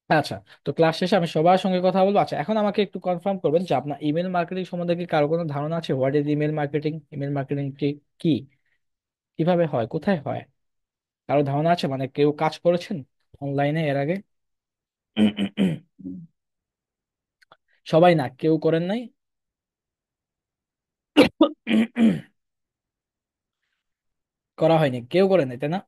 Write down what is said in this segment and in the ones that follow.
আচ্ছা, তো ক্লাস শেষে আমি সবার সঙ্গে কথা বলবো। আচ্ছা, এখন আমাকে একটু কনফার্ম করবেন যে আপনার ইমেল মার্কেটিং সম্বন্ধে কি কারো কোনো ধারণা আছে? What is email marketing? Email marketing কি, কিভাবে হয়, কোথায় হয়? কারো ধারণা আছে? মানে কেউ কাজ করেছেন অনলাইনে এর আগে? সবাই না, কেউ করেন নাই? করা হয়নি, কেউ করেন নাই, তাই না?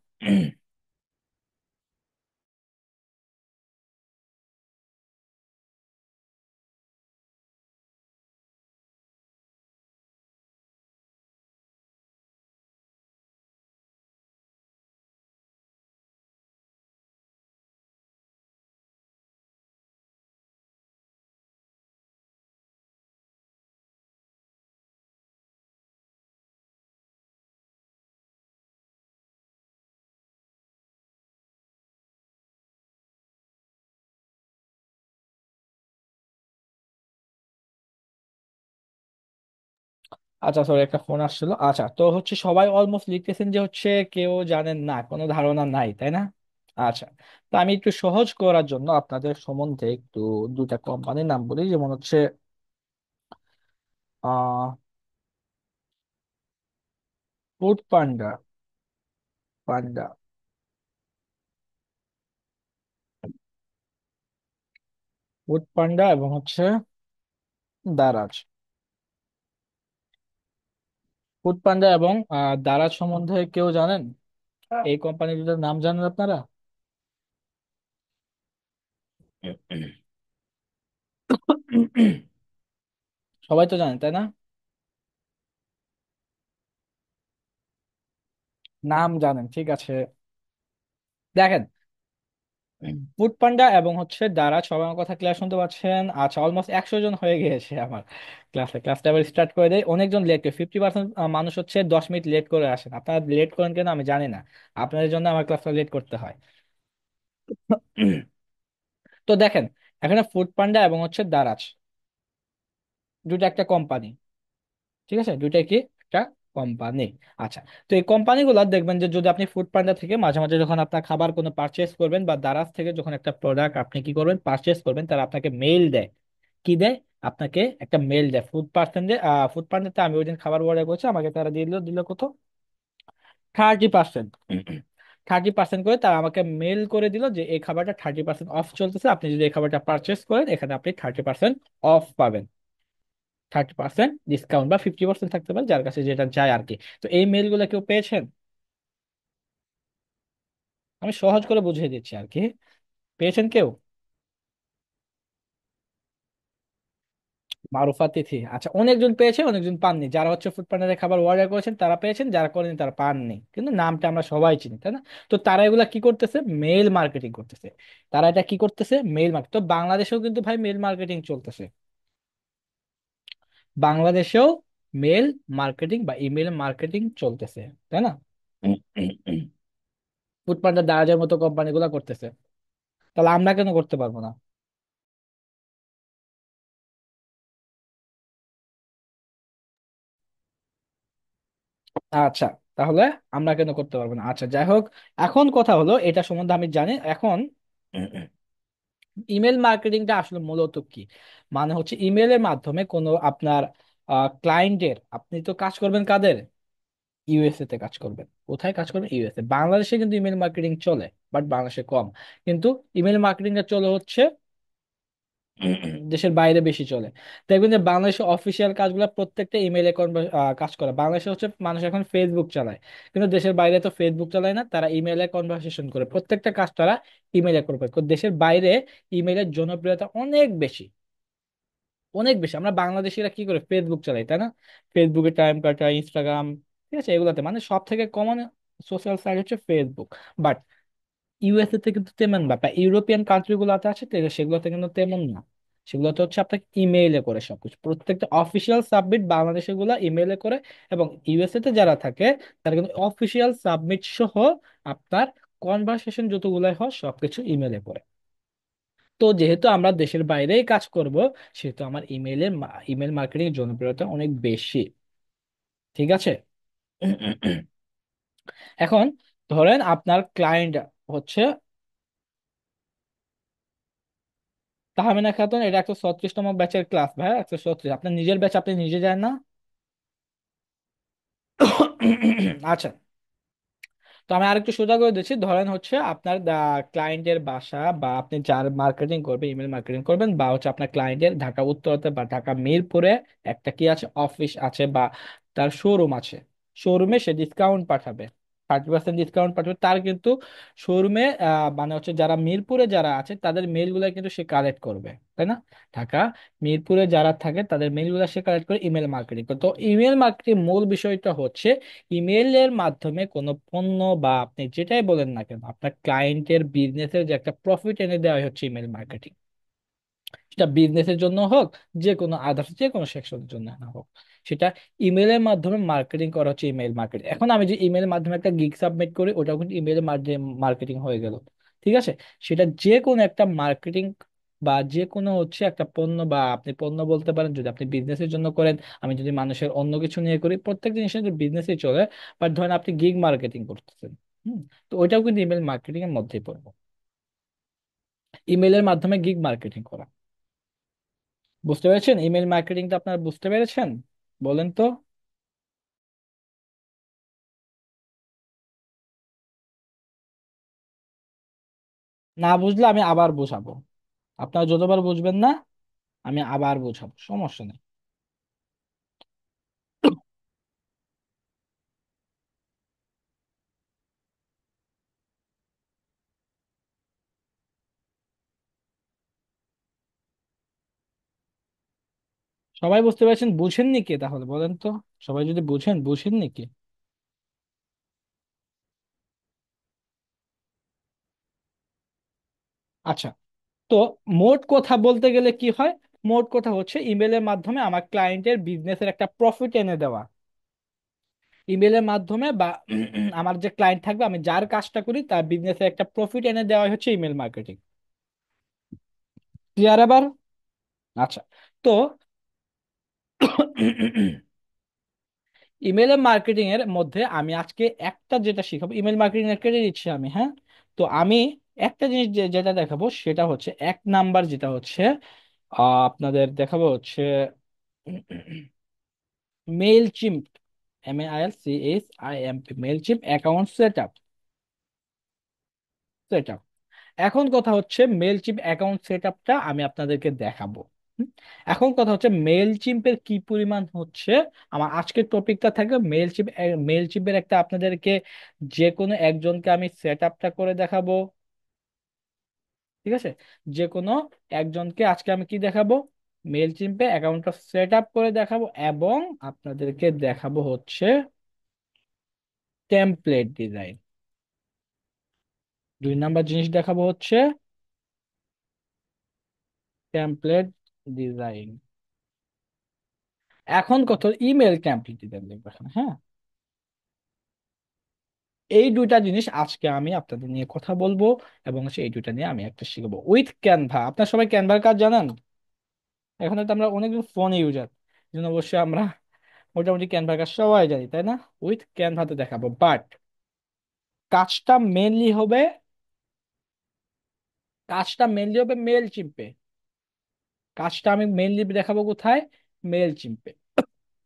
আচ্ছা, সরি, একটা ফোন আসছিল। আচ্ছা, তো হচ্ছে সবাই অলমোস্ট লিখতেছেন যে হচ্ছে কেউ জানেন না, কোনো ধারণা নাই, তাই না? আচ্ছা, তো আমি একটু সহজ করার জন্য আপনাদের সম্বন্ধে একটু দুটা কোম্পানির নাম বলি, যেমন হচ্ছে আহ ফুড পান্ডা, পান্ডা, ফুড পান্ডা এবং হচ্ছে দারাজ। ফুড পান্ডা এবং দারাজ সম্বন্ধে কেউ জানেন? এই কোম্পানি দুটার নাম জানেন আপনারা? সবাই তো জানেন, তাই না? নাম জানেন, ঠিক আছে। দেখেন, ফুড পান্ডা এবং হচ্ছে দারাজ, সবাই আমার কথা ক্লিয়ার শুনতে পাচ্ছেন? আচ্ছা, অলমোস্ট 100 জন হয়ে গিয়েছে আমার ক্লাসটা আবার স্টার্ট করে দেয়। অনেকজন লেট করে, 50% মানুষ হচ্ছে 10 মিনিট লেট করে আসেন। আপনারা লেট করেন কেন আমি জানি না, আপনাদের জন্য আমার ক্লাসটা লেট করতে হয়। তো দেখেন, এখানে ফুড পান্ডা এবং হচ্ছে দারাজ দুটো একটা কোম্পানি, ঠিক আছে? দুইটাই কি একটা কোম্পানি। আচ্ছা, তো এই কোম্পানিগুলো দেখবেন যে যদি আপনি ফুড পান্ডা থেকে মাঝে মাঝে যখন আপনার খাবার কোনো পারচেস করবেন, বা দারাজ থেকে যখন একটা প্রোডাক্ট আপনি কি করবেন পারচেস করবেন, তারা আপনাকে মেইল দেয়। কি দেয়? আপনাকে একটা মেইল দেয়। ফুড পান্ডাতে আমি ওই দিন খাবার অর্ডার করছি, আমাকে তারা দিল কত, 30%। 30% করে তারা আমাকে মেইল করে দিল যে এই খাবারটা 30% অফ চলতেছে, আপনি যদি এই খাবারটা পারচেস করেন এখানে আপনি 30% অফ পাবেন। 30% ডিসকাউন্ট বা 50% থাকতে পারে, যার কাছে যেটা যায় আর কি। তো এই মেইল গুলো কেউ পেয়েছেন? আমি সহজ করে বুঝিয়ে দিচ্ছি আর কি। পেয়েছেন কেউ? মারুফা তিথি, আচ্ছা, অনেকজন পেয়েছে, অনেকজন পাননি। যারা হচ্ছে ফুড পান্ডারে খাবার অর্ডার করেছেন তারা পেয়েছেন, যারা করেনি তারা পাননি, কিন্তু নামটা আমরা সবাই চিনি, তাই না? তো তারা এগুলা কি করতেছে? মেইল মার্কেটিং করতেছে। তারা এটা কি করতেছে? Mail market. তো বাংলাদেশেও কিন্তু ভাই মেইল মার্কেটিং চলতেছে। বাংলাদেশেও মেইল মার্কেটিং বা ইমেল মার্কেটিং চলতেছে, তাই না? ফুড পান্ডা, দারাজের মতো কোম্পানিগুলো করতেছে, তাহলে আমরা কেন করতে পারবো না? আচ্ছা, তাহলে আমরা কেন করতে পারবো না? আচ্ছা, যাই হোক, এখন কথা হলো এটা সম্বন্ধে আমি জানি এখন। ইমেল মার্কেটিংটা আসলে মূলত কি? মানে হচ্ছে ইমেলের মাধ্যমে কোনো আপনার ক্লায়েন্টের, আপনি তো কাজ করবেন কাদের? ইউএসএ তে কাজ করবেন। কোথায় কাজ করবেন? ইউএসএ। বাংলাদেশে কিন্তু ইমেল মার্কেটিং চলে, বাট বাংলাদেশে কম। কিন্তু ইমেল মার্কেটিংটা চলে হচ্ছে দেশের বাইরে বেশি চলে। দেখবেন যে বাংলাদেশের অফিসিয়াল কাজগুলো প্রত্যেকটা ইমেইলে কাজ করে। বাংলাদেশে হচ্ছে মানুষ এখন ফেসবুক চালায়, কিন্তু দেশের বাইরে তো ফেসবুক চালায় না, তারা ইমেইলে কনভারসেশন করে, প্রত্যেকটা কাজ তারা ইমেইলে করবে। তো দেশের বাইরে ইমেইলের জনপ্রিয়তা অনেক বেশি, অনেক বেশি। আমরা বাংলাদেশিরা কি করে? ফেসবুক চালাই, তাই না? ফেসবুকে টাইম কাটায়, ইনস্টাগ্রাম, ঠিক আছে, এগুলাতে মানে সব থেকে কমন সোশ্যাল সাইট হচ্ছে ফেসবুক। বাট ইউএসএ তে কিন্তু তেমন ব্যাপার, ইউরোপিয়ান কান্ট্রি গুলোতে আছে সেগুলোতে কিন্তু তেমন না। সেগুলোতে হচ্ছে আপনাকে ইমেইলে করে সবকিছু, প্রত্যেকটা অফিসিয়াল সাবমিট বাংলাদেশে গুলা ইমেইলে করে। এবং ইউএসএ তে যারা থাকে তারা কিন্তু অফিসিয়াল সাবমিট সহ আপনার কনভারসেশন যতগুলাই হয় সবকিছু ইমেইলে করে। তো যেহেতু আমরা দেশের বাইরেই কাজ করব, সেহেতু আমার ইমেইল মার্কেটিং জনপ্রিয়তা অনেক বেশি, ঠিক আছে? এখন ধরেন আপনার ক্লায়েন্ট হচ্ছে তাহমিনা খাতুন, এটা 136তম ব্যাচের ক্লাস ভাই, 136। আপনার নিজের ব্যাচ, আপনি নিজে যান না? আচ্ছা, তো আমি আরেকটু সোজা করে দিচ্ছি। ধরেন হচ্ছে আপনার ক্লায়েন্টের বাসা, বা আপনি যার মার্কেটিং করবে, ইমেল মার্কেটিং করবেন, বা হচ্ছে আপনার ক্লায়েন্টের ঢাকা উত্তরাতে বা ঢাকা মিরপুরে একটা কি আছে, অফিস আছে, বা তার শোরুম আছে। শোরুমে সে ডিসকাউন্ট পাঠাবে, 30% ডিসকাউন্ট পাঠাবে। তার কিন্তু শোরুমে মানে হচ্ছে যারা মিরপুরে যারা আছে তাদের মেলগুলো কিন্তু সে কালেক্ট করবে, তাই না? ঢাকা মিরপুরে যারা থাকে তাদের মেলগুলো সে কালেক্ট করে ইমেল মার্কেটিং করে। তো ইমেল মার্কেটিং মূল বিষয়টা হচ্ছে ইমেইলের মাধ্যমে কোনো পণ্য বা আপনি যেটাই বলেন না কেন, আপনার ক্লায়েন্টের বিজনেসের যে একটা প্রফিট এনে দেওয়া হচ্ছে ইমেল মার্কেটিং। সেটা বিজনেসের জন্য হোক, যে কোনো আদার্স যে কোনো সেকশনের জন্য না হোক, সেটা ইমেলের মাধ্যমে মার্কেটিং করা হচ্ছে ইমেল মার্কেটিং। এখন আমি যে ইমেলের মাধ্যমে একটা গিগ সাবমিট করি, ওটাও কিন্তু ইমেলের মাধ্যমে মার্কেটিং হয়ে গেল। ঠিক আছে, সেটা যে কোনো একটা মার্কেটিং, বা যে কোনো হচ্ছে একটা পণ্য, বা আপনি পণ্য বলতে পারেন যদি আপনি বিজনেসের জন্য করেন। আমি যদি মানুষের অন্য কিছু নিয়ে করি, প্রত্যেক জিনিসের বিজনেসই চলে। বাট ধরেন আপনি গিগ মার্কেটিং করতেছেন, হুম, তো ওইটাও কিন্তু ইমেল মার্কেটিং এর মধ্যেই পড়বো। ইমেলের মাধ্যমে গিগ মার্কেটিং করা, বুঝতে পেরেছেন? ইমেল মার্কেটিংটা আপনারা বুঝতে পেরেছেন? বলেন তো। না বুঝলে আমি আবার বোঝাবো, আপনারা যতবার বুঝবেন না আমি আবার বোঝাবো, সমস্যা নেই। সবাই বুঝতে পেরেছেন? বুঝেননি কি তাহলে বলেন তো? সবাই যদি বুঝেন, বুঝেননি কি? আচ্ছা, তো মোট কথা বলতে গেলে কি হয়? মোট কথা হচ্ছে ইমেলের মাধ্যমে আমার ক্লায়েন্টের বিজনেসের একটা প্রফিট এনে দেওয়া। ইমেলের মাধ্যমে বা আমার যে ক্লায়েন্ট থাকবে, আমি যার কাজটা করি, তার বিজনেসের একটা প্রফিট এনে দেওয়া হচ্ছে ইমেল মার্কেটিং। ক্লিয়ার আবার? আচ্ছা, তো ইমেল মার্কেটিং এর মধ্যে আমি আজকে একটা যেটা শিখাবো, ইমেল মার্কেটিং এর ক্রেডিট দিচ্ছি আমি, হ্যাঁ। তো আমি একটা জিনিস যেটা দেখাবো সেটা হচ্ছে, এক নাম্বার যেটা হচ্ছে আপনাদের দেখাবো হচ্ছে mail chimp, MAILCHIMP, mail chimp account set up. এখন কথা হচ্ছে মেল চিম্প অ্যাকাউন্ট সেট আপটা আমি আপনাদেরকে দেখাবো। হুম? এখন কথা হচ্ছে মেল চিম্পের কি পরিমাণ হচ্ছে, আমার আজকের টপিকটা থাকবে মেল চিম্প। মেল চিম্পের একটা আপনাদেরকে যে কোনো একজনকে আমি সেট আপটা করে দেখাবো। ঠিক আছে, যে কোনো একজনকে আজকে আমি কি দেখাবো, মেল চিম্পে অ্যাকাউন্টটা সেট আপ করে দেখাবো, এবং আপনাদেরকে দেখাবো হচ্ছে টেমপ্লেট ডিজাইন। 2 নাম্বার জিনিস দেখাবো হচ্ছে টেমপ্লেট ডিজাইন। এখন কত, ইমেল টেমপ্লেট ডিজাইন লিখবো এখানে, হ্যাঁ। এই 2টা জিনিস আজকে আমি আপনাদের নিয়ে কথা বলবো, এবং এই 2টা নিয়ে আমি একটা শিখবো উইথ ক্যানভা। আপনার সবাই ক্যানভার কাজ জানেন? এখন তো আমরা অনেকজন ফোন ইউজার, এই জন্য অবশ্যই আমরা মোটামুটি ক্যানভার কাজ সবাই জানি, তাই না? উইথ ক্যানভাতে দেখাবো, বাট কাজটা মেনলি হবে, কাজটা মেনলি হবে মেল চিম্পে। কাজটা আমি মেনলি দেখাবো কোথায়? মেল চিম্পে।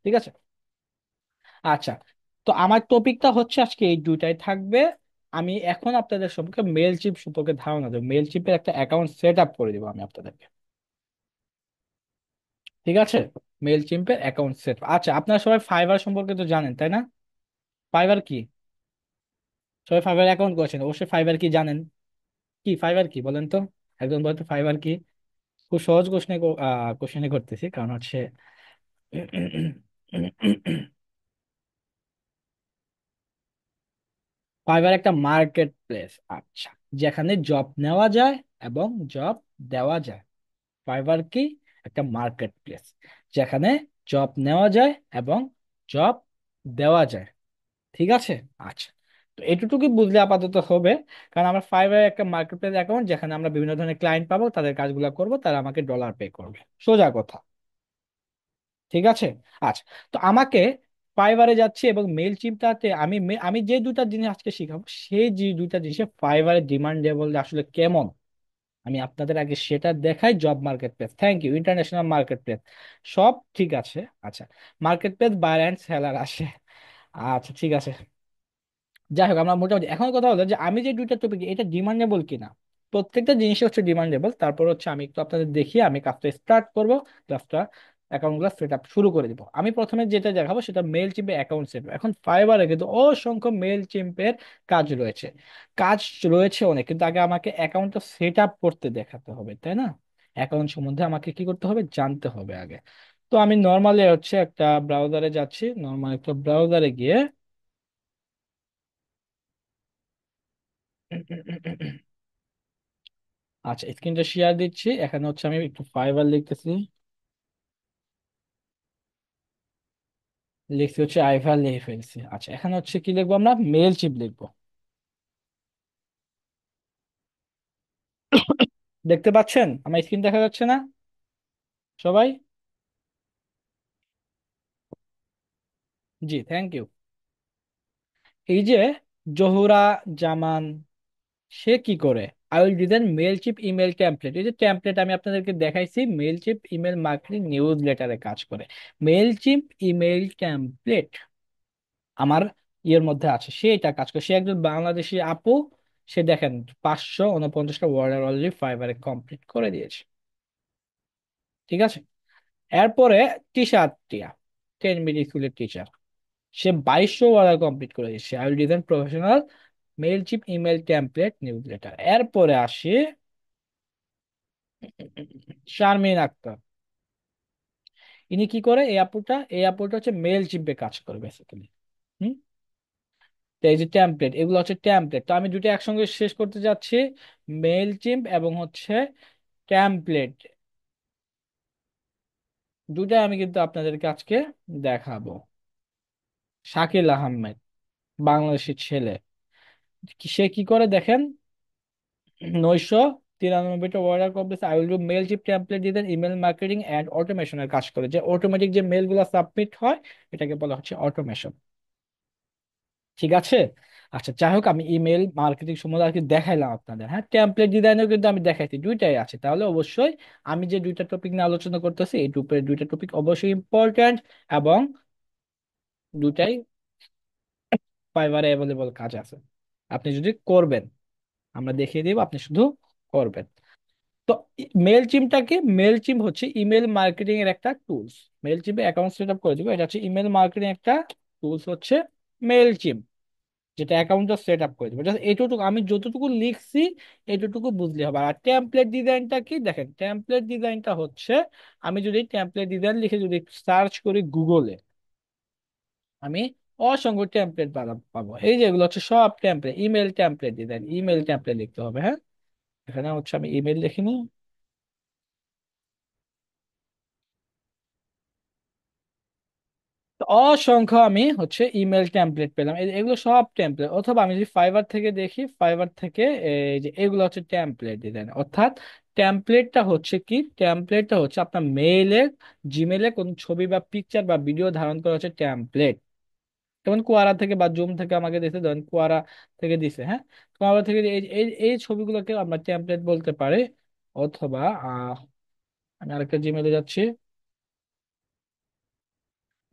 ঠিক আছে, আচ্ছা। তো আমার টপিকটা হচ্ছে আজকে এই 2টাই থাকবে। আমি এখন আপনাদের সম্পর্কে মেল চিপ সম্পর্কে ধারণা দেবো, মেল চিপের একটা অ্যাকাউন্ট সেট আপ করে দেবো আমি আপনাদেরকে। ঠিক আছে, মেল চিপের অ্যাকাউন্ট সেট। আচ্ছা, আপনারা সবাই ফাইবার সম্পর্কে তো জানেন, তাই না? ফাইবার কি? সবাই ফাইবার অ্যাকাউন্ট করেছেন, অবশ্যই ফাইবার কি জানেন। কি ফাইবার কি বলেন তো? একজন বলতো ফাইবার কি। খুব সহজ কোশ্চেনে কোশ্চেনে করতেছি, কারণ হচ্ছে ফাইবার একটা মার্কেট প্লেস, আচ্ছা, যেখানে জব নেওয়া যায় এবং জব দেওয়া যায়। ফাইবার কি? একটা মার্কেট প্লেস যেখানে জব নেওয়া যায় এবং জব দেওয়া যায়। ঠিক আছে, আচ্ছা। তো এটুকুই বুঝলে আপাতত হবে, কারণ আমরা ফাইবার একটা মার্কেট প্লেস অ্যাকাউন্ট, যেখানে আমরা বিভিন্ন ধরনের ক্লায়েন্ট পাবো, তাদের কাজগুলো করব, তারা আমাকে ডলার পে করবে, সোজা কথা। ঠিক আছে, আচ্ছা। তো আমাকে ফাইবারে যাচ্ছি এবং মেল চিপটাতে আমি যে দুটা জিনিস আজকে শিখাবো, সেই যে দুটা জিনিসে ফাইবারের ডিমান্ডেবল আসলে কেমন, আমি আপনাদের আগে সেটা দেখাই। Job marketplace, thank you, international marketplace, সব ঠিক আছে। আচ্ছা, marketplace buyer and seller আসে। আচ্ছা ঠিক আছে, যাই হোক আমরা মোটামুটি এখন কথা হলো যে আমি যে দুইটা টপিক, এটা ডিমান্ডেবল কিনা। প্রত্যেকটা জিনিস হচ্ছে ডিমান্ডেবল। তারপর হচ্ছে আমি একটু আপনাদের দেখিয়ে আমি কাজটা স্টার্ট করব, ক্লাসটা অ্যাকাউন্ট গুলো সেট আপ শুরু করে দিব। আমি প্রথমে যেটা দেখাবো সেটা মেল চিম্পে অ্যাকাউন্ট সেট। এখন ফাইবারে কিন্তু অসংখ্য মেল চিম্পের কাজ রয়েছে, কাজ রয়েছে অনেক, কিন্তু আগে আমাকে অ্যাকাউন্টটা সেট আপ করতে দেখাতে হবে, তাই না? অ্যাকাউন্ট সম্বন্ধে আমাকে কি করতে হবে, জানতে হবে আগে। তো আমি নর্মালি হচ্ছে একটা ব্রাউজারে যাচ্ছি, নর্মাল একটা ব্রাউজারে গিয়ে আচ্ছা স্ক্রিনটা শেয়ার দিচ্ছি। এখানে হচ্ছে আমি একটু ফাইবার লিখতেছি, লিখছি হচ্ছে আইভার লিখে ফেলছি। আচ্ছা এখানে হচ্ছে কি লিখবো, আমরা মেল চিপ লিখবো। দেখতে পাচ্ছেন আমার স্ক্রিন দেখা যাচ্ছে না সবাই? জি থ্যাংক ইউ। এই যে জহুরা জামান, সে কি করে, I will design Mailchimp email template. এই যে টেমপ্লেট আমি আপনাদেরকে দেখাইছি, মেল চিপ ইমেল মার্কেটিং নিউজ লেটারে কাজ করে। মেল চিপ ইমেল টেমপ্লেট আমার ইয়ের মধ্যে আছে, সে এটা কাজ করে। সে একজন বাংলাদেশি আপু, সে দেখেন 549টা ওয়ার্ড অলরেডি ফাইবারে কমপ্লিট করে দিয়েছে। ঠিক আছে, এরপরে টিশার্ট টিয়া, 10 মিনিট স্কুলের টিচার, সে 2200 ওয়ার্ড কমপ্লিট করে দিয়েছে। I will design professional Mailchimp email template newsletter. এরপরে আসি শারমিন আক্তার, ইনি কি করে, এই আপুটা হচ্ছে মেল চিপে কাজ করে বেসিক্যালি। তো এই যে টেমপ্লেট, এগুলো হচ্ছে টেমপ্লেট। তো আমি দুটো একসঙ্গে শেষ করতে যাচ্ছি, মেইল চিম্প এবং হচ্ছে টেমপ্লেট, দুটাই আমি কিন্তু আপনাদেরকে আজকে দেখাবো। শাকিল আহমেদ, বাংলাদেশের ছেলে, সে কি করে দেখেন, 993টা ওয়ার্ডার complex I will do Mailchimp template দিয়ে দেন ইমেল মার্কেটিং অ্যান্ড অটোমেশনের কাজ করে। যে অটোমেটিক যে মেল গুলা সাবমিট হয়, এটাকে বলা হচ্ছে অটোমেশন। ঠিক আছে। আচ্ছা যাই হোক, আমি ইমেল মার্কেটিং সম্বন্ধে আর কি দেখাইলাম আপনাদের। হ্যাঁ, টেমপ্লেট ডিজাইনও কিন্তু আমি দেখাইছি, দুইটাই আছে। তাহলে অবশ্যই আমি যে দুইটা টপিক নিয়ে আলোচনা করতেছি, এই দুইটা টপিক অবশ্যই ইম্পর্ট্যান্ট, এবং দুইটাই ফাইবারে অ্যাভেলেবল কাজ আছে, আপনি যদি করবেন, আমরা দেখিয়ে দিব, আপনি শুধু করবেন। তো মেল চিমটা কি, মেল চিম হচ্ছে ইমেল মার্কেটিং এর একটা টুলস। মেল চিমে অ্যাকাউন্ট সেট আপ করে দিব, এটা হচ্ছে ইমেল মার্কেটিং একটা টুলস হচ্ছে মেল চিম, যেটা অ্যাকাউন্টটা সেট আপ করে দেবে। জাস্ট এইটুকু আমি যতটুকু লিখছি এইটুকু বুঝলে হবে। আর টেমপ্লেট ডিজাইনটা কি, দেখেন টেমপ্লেট ডিজাইনটা হচ্ছে, আমি যদি টেমপ্লেট ডিজাইন লিখে যদি সার্চ করি গুগলে, আমি অসংখ্য টেমপ্লেট পাবো। এই যে এগুলো হচ্ছে সব template, email template design, email template লিখতে হবে। হ্যাঁ, এখানে হচ্ছে আমি ইমেল লিখিনি, তো অসংখ্য আমি হচ্ছে ইমেল টেমপ্লেট পেলাম। এগুলো সব টেমপ্লেট। অথবা আমি যদি ফাইবার থেকে দেখি, ফাইবার থেকে এই যে এগুলো হচ্ছে টেমপ্লেট ডিজাইন। অর্থাৎ টেমপ্লেটটা হচ্ছে কি, টেমপ্লেটটা হচ্ছে আপনার মেইলে, জিমেলে কোন ছবি বা পিকচার বা ভিডিও ধারণ করা হচ্ছে টেমপ্লেট। যেমন কোয়ারা থেকে বা জুম থেকে আমাকে দিতে, ধরেন কোয়ারা থেকে দিছে, হ্যাঁ, কোয়ারা থেকে এই এই এই ছবিগুলোকে আমরা টেমপ্লেট বলতে পারি। অথবা আমি আরেকটা জিমেলে যাচ্ছি,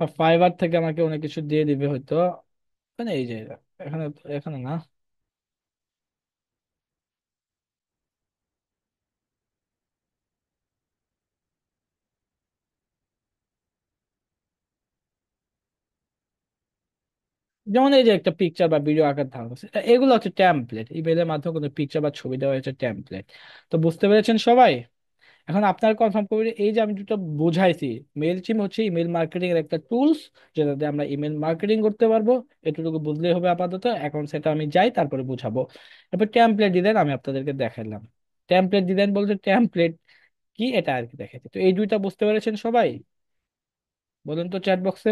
বা ফাইবার থেকে আমাকে অনেক কিছু দিয়ে দিবে হয়তো। মানে এই যে এখানে, এখানে না, যেমন এই যে একটা পিকচার বা ভিডিও আকার ধারণ করছে, এগুলো হচ্ছে টেমপ্লেট। ইমেলের মাধ্যমে কোনো পিকচার বা ছবি দেওয়া হচ্ছে টেমপ্লেট। তো বুঝতে পেরেছেন সবাই? এখন আপনার কনফার্ম করে, এই যে আমি যেটা বুঝাইছি, মেল চিম হচ্ছে ইমেল মার্কেটিং এর একটা টুলস, যেটাতে আমরা ইমেল মার্কেটিং করতে পারবো। এটুকু বুঝলেই হবে আপাতত। এখন সেটা আমি যাই, তারপরে বুঝাবো। এরপর টেমপ্লেট ডিজাইন আমি আপনাদেরকে দেখালাম। টেমপ্লেট ডিজাইন বলতে টেমপ্লেট কি, এটা আর কি দেখাচ্ছি। তো এই দুইটা বুঝতে পেরেছেন সবাই? বলুন তো চ্যাট বক্সে।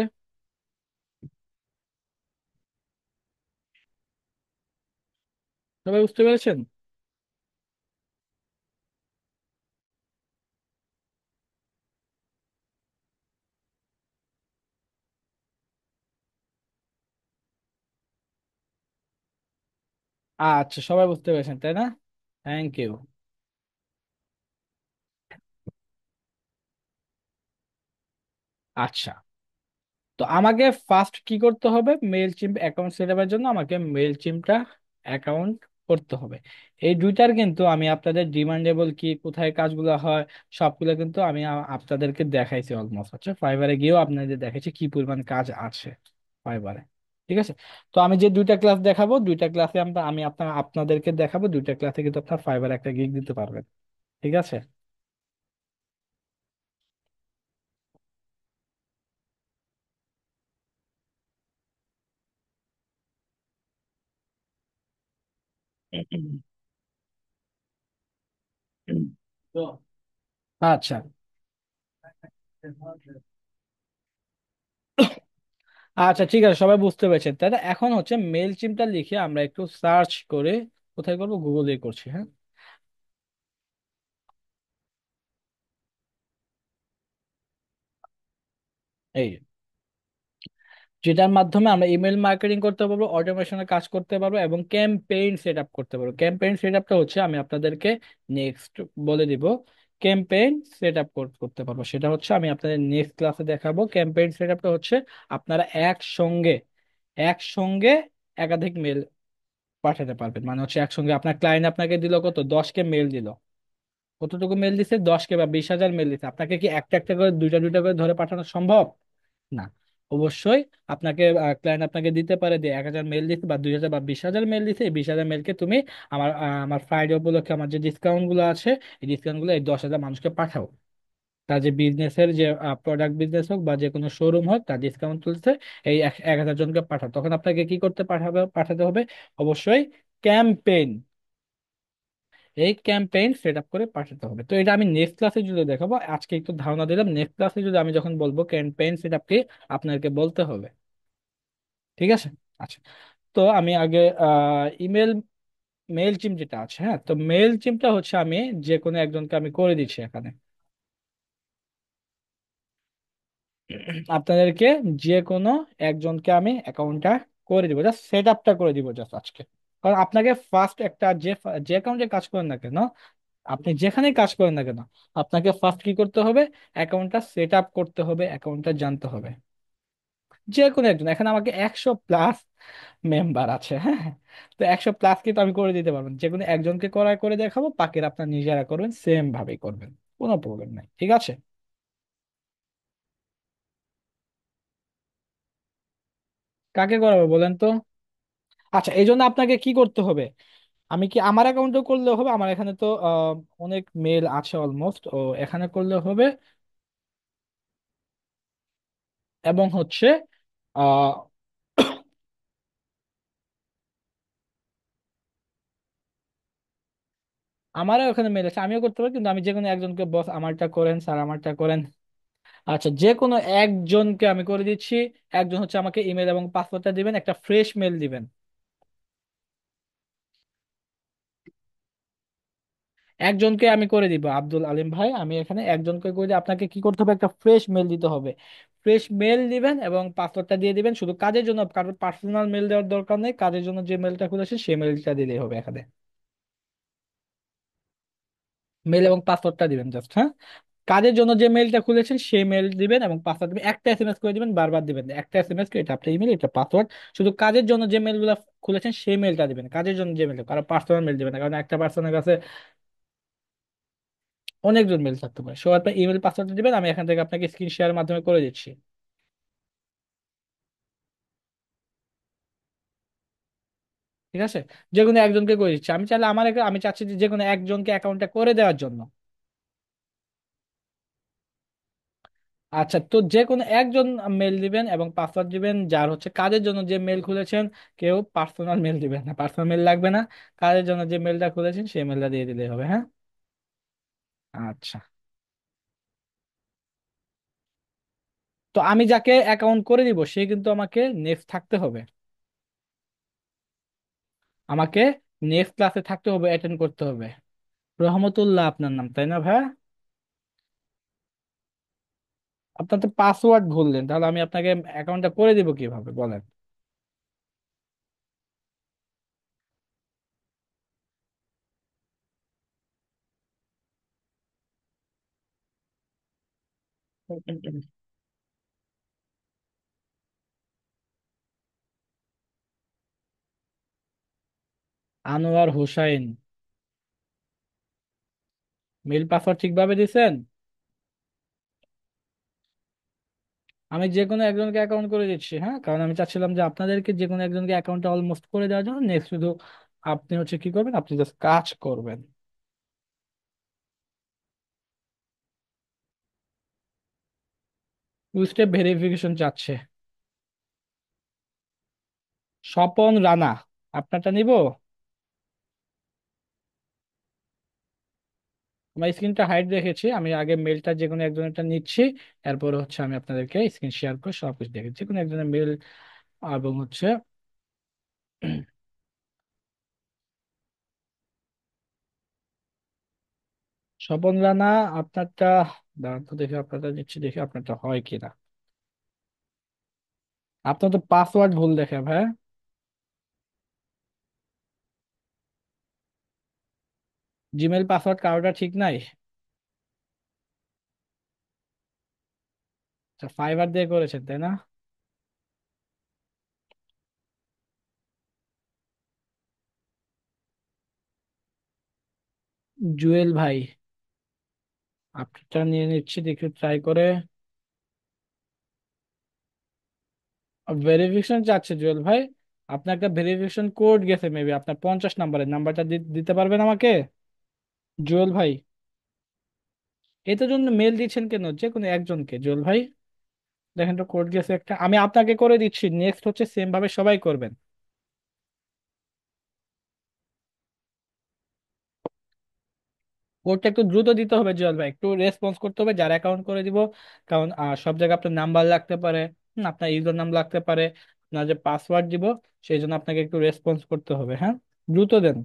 সবাই বুঝতে পেরেছেন? আচ্ছা, সবাই বুঝতে পেরেছেন তাই না? Thank you. আচ্ছা, তো আমাকে ফার্স্ট কি করতে হবে, মেল চিম অ্যাকাউন্ট সেট আপের জন্য আমাকে মেল চিমটা অ্যাকাউন্ট করতে হবে। এই দুইটার কিন্তু আমি আপনাদের ডিমান্ডেবল কি, কোথায় কাজগুলো হয়, সবগুলো কিন্তু আমি আপনাদেরকে দেখাইছি অলমোস্ট। আচ্ছা, ফাইবারে গিয়েও আপনাদের দেখাইছি কি পরিমাণ কাজ আছে ফাইবারে। ঠিক আছে, তো আমি যে দুইটা ক্লাস দেখাবো, দুইটা ক্লাসে আমরা আমি আপনাদেরকে দেখাবো, দুইটা ক্লাসে কিন্তু আপনার ফাইবার একটা গিগ দিতে পারবেন। ঠিক আছে। তো আচ্ছা, আচ্ছা ঠিক আছে, সবাই বুঝতে পেরেছেন তাই না? এখন হচ্ছে মেল চিমটা লিখে আমরা একটু সার্চ করে, কোথায় করবো, গুগলে করছি, হ্যাঁ। এই যেটার মাধ্যমে আমরা ইমেল মার্কেটিং করতে পারবো, অটোমেশনের কাজ করতে পারবো এবং ক্যাম্পেইন সেট আপ করতে পারবো। ক্যাম্পেইন সেট আপটা হচ্ছে আমি আপনাদেরকে নেক্সট বলে দিব। ক্যাম্পেইন সেট আপ করতে পারবো, সেটা হচ্ছে আমি আপনাদের নেক্সট ক্লাসে দেখাবো। ক্যাম্পেইন সেট আপটা হচ্ছে আপনারা একসঙ্গে একসঙ্গে একাধিক মেল পাঠাতে পারবেন। মানে হচ্ছে একসঙ্গে আপনার ক্লায়েন্ট আপনাকে দিল কত, 10কে মেল দিল, কতটুকু মেল দিছে, 10কে বা 20,000 মেল দিছে, আপনাকে কি একটা একটা করে দুইটা দুইটা করে ধরে পাঠানো সম্ভব? না। অবশ্যই আপনাকে ক্লায়েন্ট আপনাকে দিতে পারে যে 1,000 মেল দিচ্ছে বা 2,000 বা 20,000 মেল দিচ্ছে, এই 20,000 মেলকে তুমি আমার ফ্রাইডে উপলক্ষে আমার যে ডিসকাউন্ট গুলো আছে, এই ডিসকাউন্ট গুলো এই 10,000 মানুষকে পাঠাও। তার যে বিজনেসের যে প্রোডাক্ট বিজনেস হোক বা যে কোনো শোরুম হোক, তার ডিসকাউন্ট তুলছে, এই 1,000 জনকে পাঠাও। তখন আপনাকে কি করতে পাঠাতে হবে? অবশ্যই ক্যাম্পেইন, এই ক্যাম্পেইন সেট আপ করে পাঠাতে হবে। তো এটা আমি নেক্সট ক্লাসে যদি দেখাবো, আজকে একটু ধারণা দিলাম, নেক্সট ক্লাসে যদি আমি যখন বলবো ক্যাম্পেইন সেট আপ কি, আপনাকে বলতে হবে। ঠিক আছে। আচ্ছা, তো আমি আগে ইমেল মেল চিম যেটা আছে, হ্যাঁ, তো মেল চিমটা হচ্ছে আমি যে কোনো একজনকে আমি করে দিচ্ছি এখানে আপনাদেরকে, যে কোনো একজনকে আমি অ্যাকাউন্টটা করে দিব, জাস্ট সেট আপটা করে দিব জাস্ট আজকে। কারণ আপনাকে ফার্স্ট একটা যে অ্যাকাউন্টে কাজ করেন না কেন, আপনি যেখানেই কাজ করেন না কেন, আপনাকে ফার্স্ট কি করতে হবে, অ্যাকাউন্টটা সেট আপ করতে হবে, অ্যাকাউন্টটা জানতে হবে। যে কোনো একজন, এখানে আমাকে 100+ মেম্বার আছে, হ্যাঁ। তো 100+ কিন্তু আমি করে দিতে পারবেন, যে কোনো একজনকে করে দেখাবো, বাকিরা আপনার নিজেরা করবেন, সেম ভাবেই করবেন, কোনো প্রবলেম নাই। ঠিক আছে। কাকে করাবো বলেন তো? আচ্ছা, এই জন্য আপনাকে কি করতে হবে, আমি কি আমার অ্যাকাউন্টে করলে হবে? আমার এখানে তো অনেক মেল আছে অলমোস্ট, ও এখানে করলে হবে। এবং হচ্ছে আহ আমারও ওখানে মেল আছে, আমিও করতে পারি, কিন্তু আমি যে কোনো একজনকে, বস আমারটা করেন, স্যার আমারটা করেন। আচ্ছা, যে কোনো একজনকে আমি করে দিচ্ছি। একজন হচ্ছে আমাকে ইমেল এবং পাসওয়ার্ডটা দিবেন, একটা ফ্রেশ মেল দিবেন। একজনকে আমি করে দিব, আব্দুল আলিম ভাই, আমি এখানে একজনকে করে দিই। আপনাকে কি করতে হবে, একটা ফ্রেশ মেল দিতে হবে। ফ্রেশ মেল দিবেন এবং পাসওয়ার্ডটা দিয়ে দিবেন, শুধু কাজের জন্য, কারোর পার্সোনাল মেল দেওয়ার দরকার নেই, কাজের জন্য যে মেলটা খুলেছে সেই মেলটা দিলেই হবে এখানে। মেল এবং পাসওয়ার্ডটা দিবেন জাস্ট, হ্যাঁ। কাজের জন্য যে মেলটা খুলেছেন সেই মেল দিবেন এবং পাসওয়ার্ড দিবেন, একটা এসএমএস করে দিবেন, বারবার দিবেন না। একটা এসএমএস, এটা আপনার ইমেল, এটা পাসওয়ার্ড। শুধু কাজের জন্য যে মেলগুলো খুলেছেন সেই মেলটা দিবেন, কাজের জন্য যে মেলটা, কারো পার্সোনাল মেল দিবেন না, কারণ একটা পার্সনের কাছে অনেকজন মেল থাকতে পারে। সো আপনার ইমেল পাসওয়ার্ডটা দিবেন, আমি এখান থেকে আপনাকে স্ক্রিন শেয়ারের মাধ্যমে করে দিচ্ছি। ঠিক আছে, যে কোনো একজনকে করে দিচ্ছি। আমি চাইলে আমি চাচ্ছি যে কোনো একজনকে অ্যাকাউন্টটা করে দেওয়ার জন্য। আচ্ছা, তো যে কোনো একজন মেল দিবেন এবং পাসওয়ার্ড দিবেন, যার হচ্ছে কাজের জন্য যে মেল খুলেছেন। কেউ পার্সোনাল মেল দিবেন না, পার্সোনাল মেল লাগবে না। কাজের জন্য যে মেলটা খুলেছেন সেই মেলটা দিয়ে দিলেই হবে, হ্যাঁ। আচ্ছা, তো আমি যাকে অ্যাকাউন্ট করে দিব সে কিন্তু আমাকে নেক্সট থাকতে হবে, আমাকে নেক্সট ক্লাসে থাকতে হবে, অ্যাটেন্ড করতে হবে। রহমতুল্লাহ আপনার নাম, তাই না ভাই? আপনার তো পাসওয়ার্ড ভুললেন, তাহলে আমি আপনাকে অ্যাকাউন্টটা করে দিব কিভাবে বলেন? আনোয়ার হোসাইন। মেল পাসওয়ার্ড ঠিকভাবে দিছেন? আমি যে কোনো একজনকে অ্যাকাউন্ট করে দিচ্ছি, হ্যাঁ, কারণ আমি চাচ্ছিলাম যে আপনাদেরকে যে কোনো একজনকে অ্যাকাউন্টটা অলমোস্ট করে দেওয়ার জন্য। নেক্সট শুধু আপনি হচ্ছে কি করবেন, আপনি জাস্ট কাজ করবেন। টু স্টেপ ভেরিফিকেশন চাচ্ছে। স্বপন রানা, আপনারটা নিব। আমার স্ক্রিনটা হাইড রেখেছি, আমি আগে মেলটা যে কোনো একজনেরটা নিচ্ছি। এরপর হচ্ছে আমি আপনাদেরকে স্ক্রিন শেয়ার করে সবকিছু দেখে যে কোনো একজনের মেল এবং হচ্ছে স্বপন রানা, আপনারটা দাঁড়ান তো দেখি, আপনারটা নিচ্ছি দেখি আপনারটা হয় কিনা। আপনার তো পাসওয়ার্ড ভুল দেখে ভাই। জিমেল পাসওয়ার্ড কারোটা ঠিক নাই। আচ্ছা, ফাইবার দিয়ে করেছেন তাই না? জুয়েল ভাই, আপনারটা নিয়ে নিচ্ছি দেখি ট্রাই করে। ভেরিফিকেশন চাচ্ছে জুয়েল ভাই। আপনার একটা ভেরিফিকেশন কোড গেছে মেবি আপনার 50 নাম্বারের নাম্বারটা দিতে পারবেন আমাকে? জুয়েল ভাই, এটার জন্য মেল দিচ্ছেন কেন যে কোনো একজনকে জুয়েল ভাই? দেখেন তো কোড গেছে একটা, আমি আপনাকে করে দিচ্ছি, নেক্সট হচ্ছে সেম ভাবে সবাই করবেন। কোডটা একটু দ্রুত দিতে হবে জুয়েল ভাই, একটু রেসপন্স করতে হবে যারা অ্যাকাউন্ট করে দিব। কারণ সব জায়গায় আপনার নাম্বার লাগতে পারে, আপনার ইউজার নাম লাগতে পারে, আপনার যে পাসওয়ার্ড দিব, সেই জন্য আপনাকে একটু রেসপন্স করতে হবে, হ্যাঁ। দ্রুত দেন।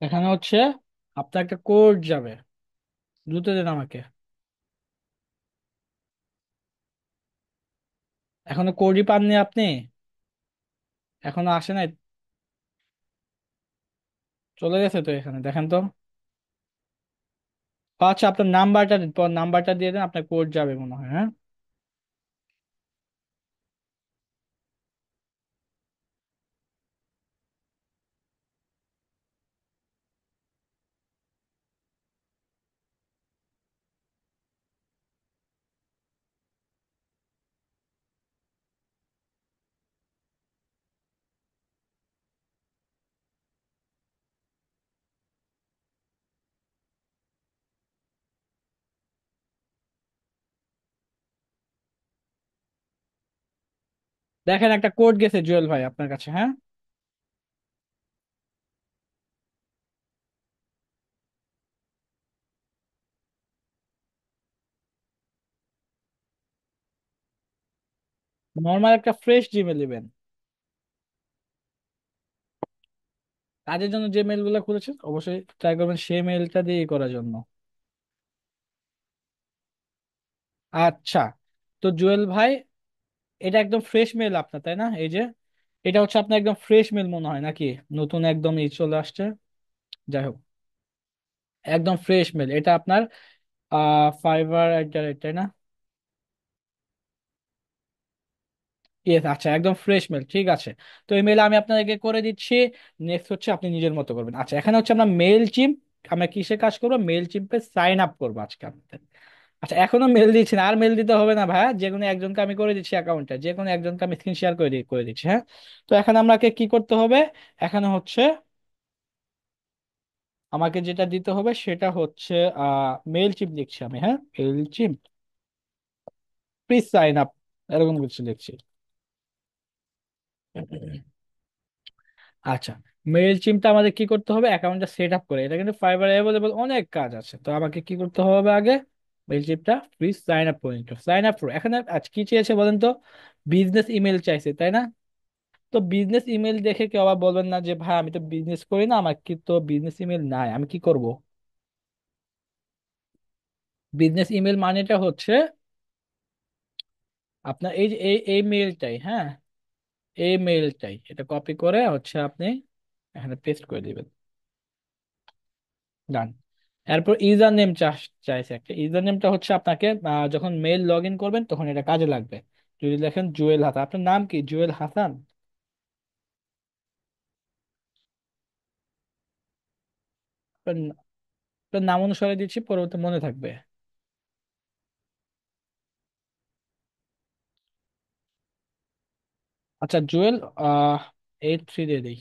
এখানে হচ্ছে আপনার একটা কোড যাবে, দ্রুত দেন আমাকে। এখনো কোডই পাননি আপনি? এখনো আসে নাই? চলে গেছে তো, এখানে দেখেন তো। আচ্ছা, আপনার নাম্বারটা দিয়ে দেন, আপনার কোড যাবে মনে হয়, হ্যাঁ। দেখেন একটা কোড গেছে জুয়েল ভাই আপনার কাছে, হ্যাঁ। নর্মাল একটা ফ্রেশ জিমেল দিবেন। কাজের জন্য যে মেল গুলো খুলেছেন অবশ্যই ট্রাই করবেন সেই মেলটা দিয়ে করার জন্য। আচ্ছা, তো জুয়েল ভাই, এটা একদম ফ্রেশ মেল আপনার তাই না? এই যে এটা হচ্ছে আপনার একদম ফ্রেশ মেল মনে হয় নাকি? নতুন একদম এই চলে আসছে। যাই হোক, একদম ফ্রেশ মেল এটা আপনার। ফাইবার তাই না? ইয়েস, আচ্ছা, একদম ফ্রেশ মেল, ঠিক আছে। তো এই মেল আমি আপনাদেরকে করে দিচ্ছি। নেক্সট হচ্ছে আপনি নিজের মতো করবেন। আচ্ছা, এখানে হচ্ছে আমরা মেল চিম্প, আমরা কিসে কাজ করবো, মেল চিম্পে সাইন আপ করবো আজকে আপনাদের। আচ্ছা, এখনো মেল দিচ্ছি না? আর মেল দিতে হবে না ভাইয়া, যে কোনো একজনকে আমি করে দিচ্ছি অ্যাকাউন্টে, যে কোনো একজনকে আমি স্ক্রিন শেয়ার করে দিচ্ছি, হ্যাঁ। তো এখন আমাকে কি করতে হবে? এখানে হচ্ছে আমাকে যেটা দিতে হবে সেটা হচ্ছে মেল চিপ লিখছি আমি, হ্যাঁ, Mailchimp please sign up, এরকম কিছু লিখছি। আচ্ছা, মেল চিমটা আমাদের কি করতে হবে, অ্যাকাউন্টটা সেট আপ করে, এটা কিন্তু ফাইবার অ্যাভেলেবল অনেক কাজ আছে, তো আমাকে কি করতে হবে আগে, মেল চিপটা প্লিজ সাইন আপ করে নিতে, সাইন আপ এখানে আজ কি চেয়েছে বলেন তো? বিজনেস ইমেল চাইছে তাই না? তো বিজনেস ইমেল দেখে কেউ আবার বলবেন না যে ভাই আমি তো বিজনেস করি না, আমার কি তো বিজনেস ইমেল নাই, আমি কি করব? বিজনেস ইমেল মানেটা হচ্ছে আপনার এই যে এই মেইলটাই, হ্যাঁ, এই মেইলটাই এটা কপি করে হচ্ছে আপনি এখানে পেস্ট করে দিবেন। ডান। এরপর ইউজার নেম চাইছে একটা। ইউজার নেমটা হচ্ছে আপনাকে যখন মেইল লগ ইন করবেন তখন এটা কাজে লাগবে। যদি লেখেন জুয়েল হাসান, আপনার নাম কি জুয়েল হাসান? আপনার আপনার নাম অনুসারে দিচ্ছি, পরবর্তী মনে থাকবে। আচ্ছা জুয়েল 83 দিয়ে দিই।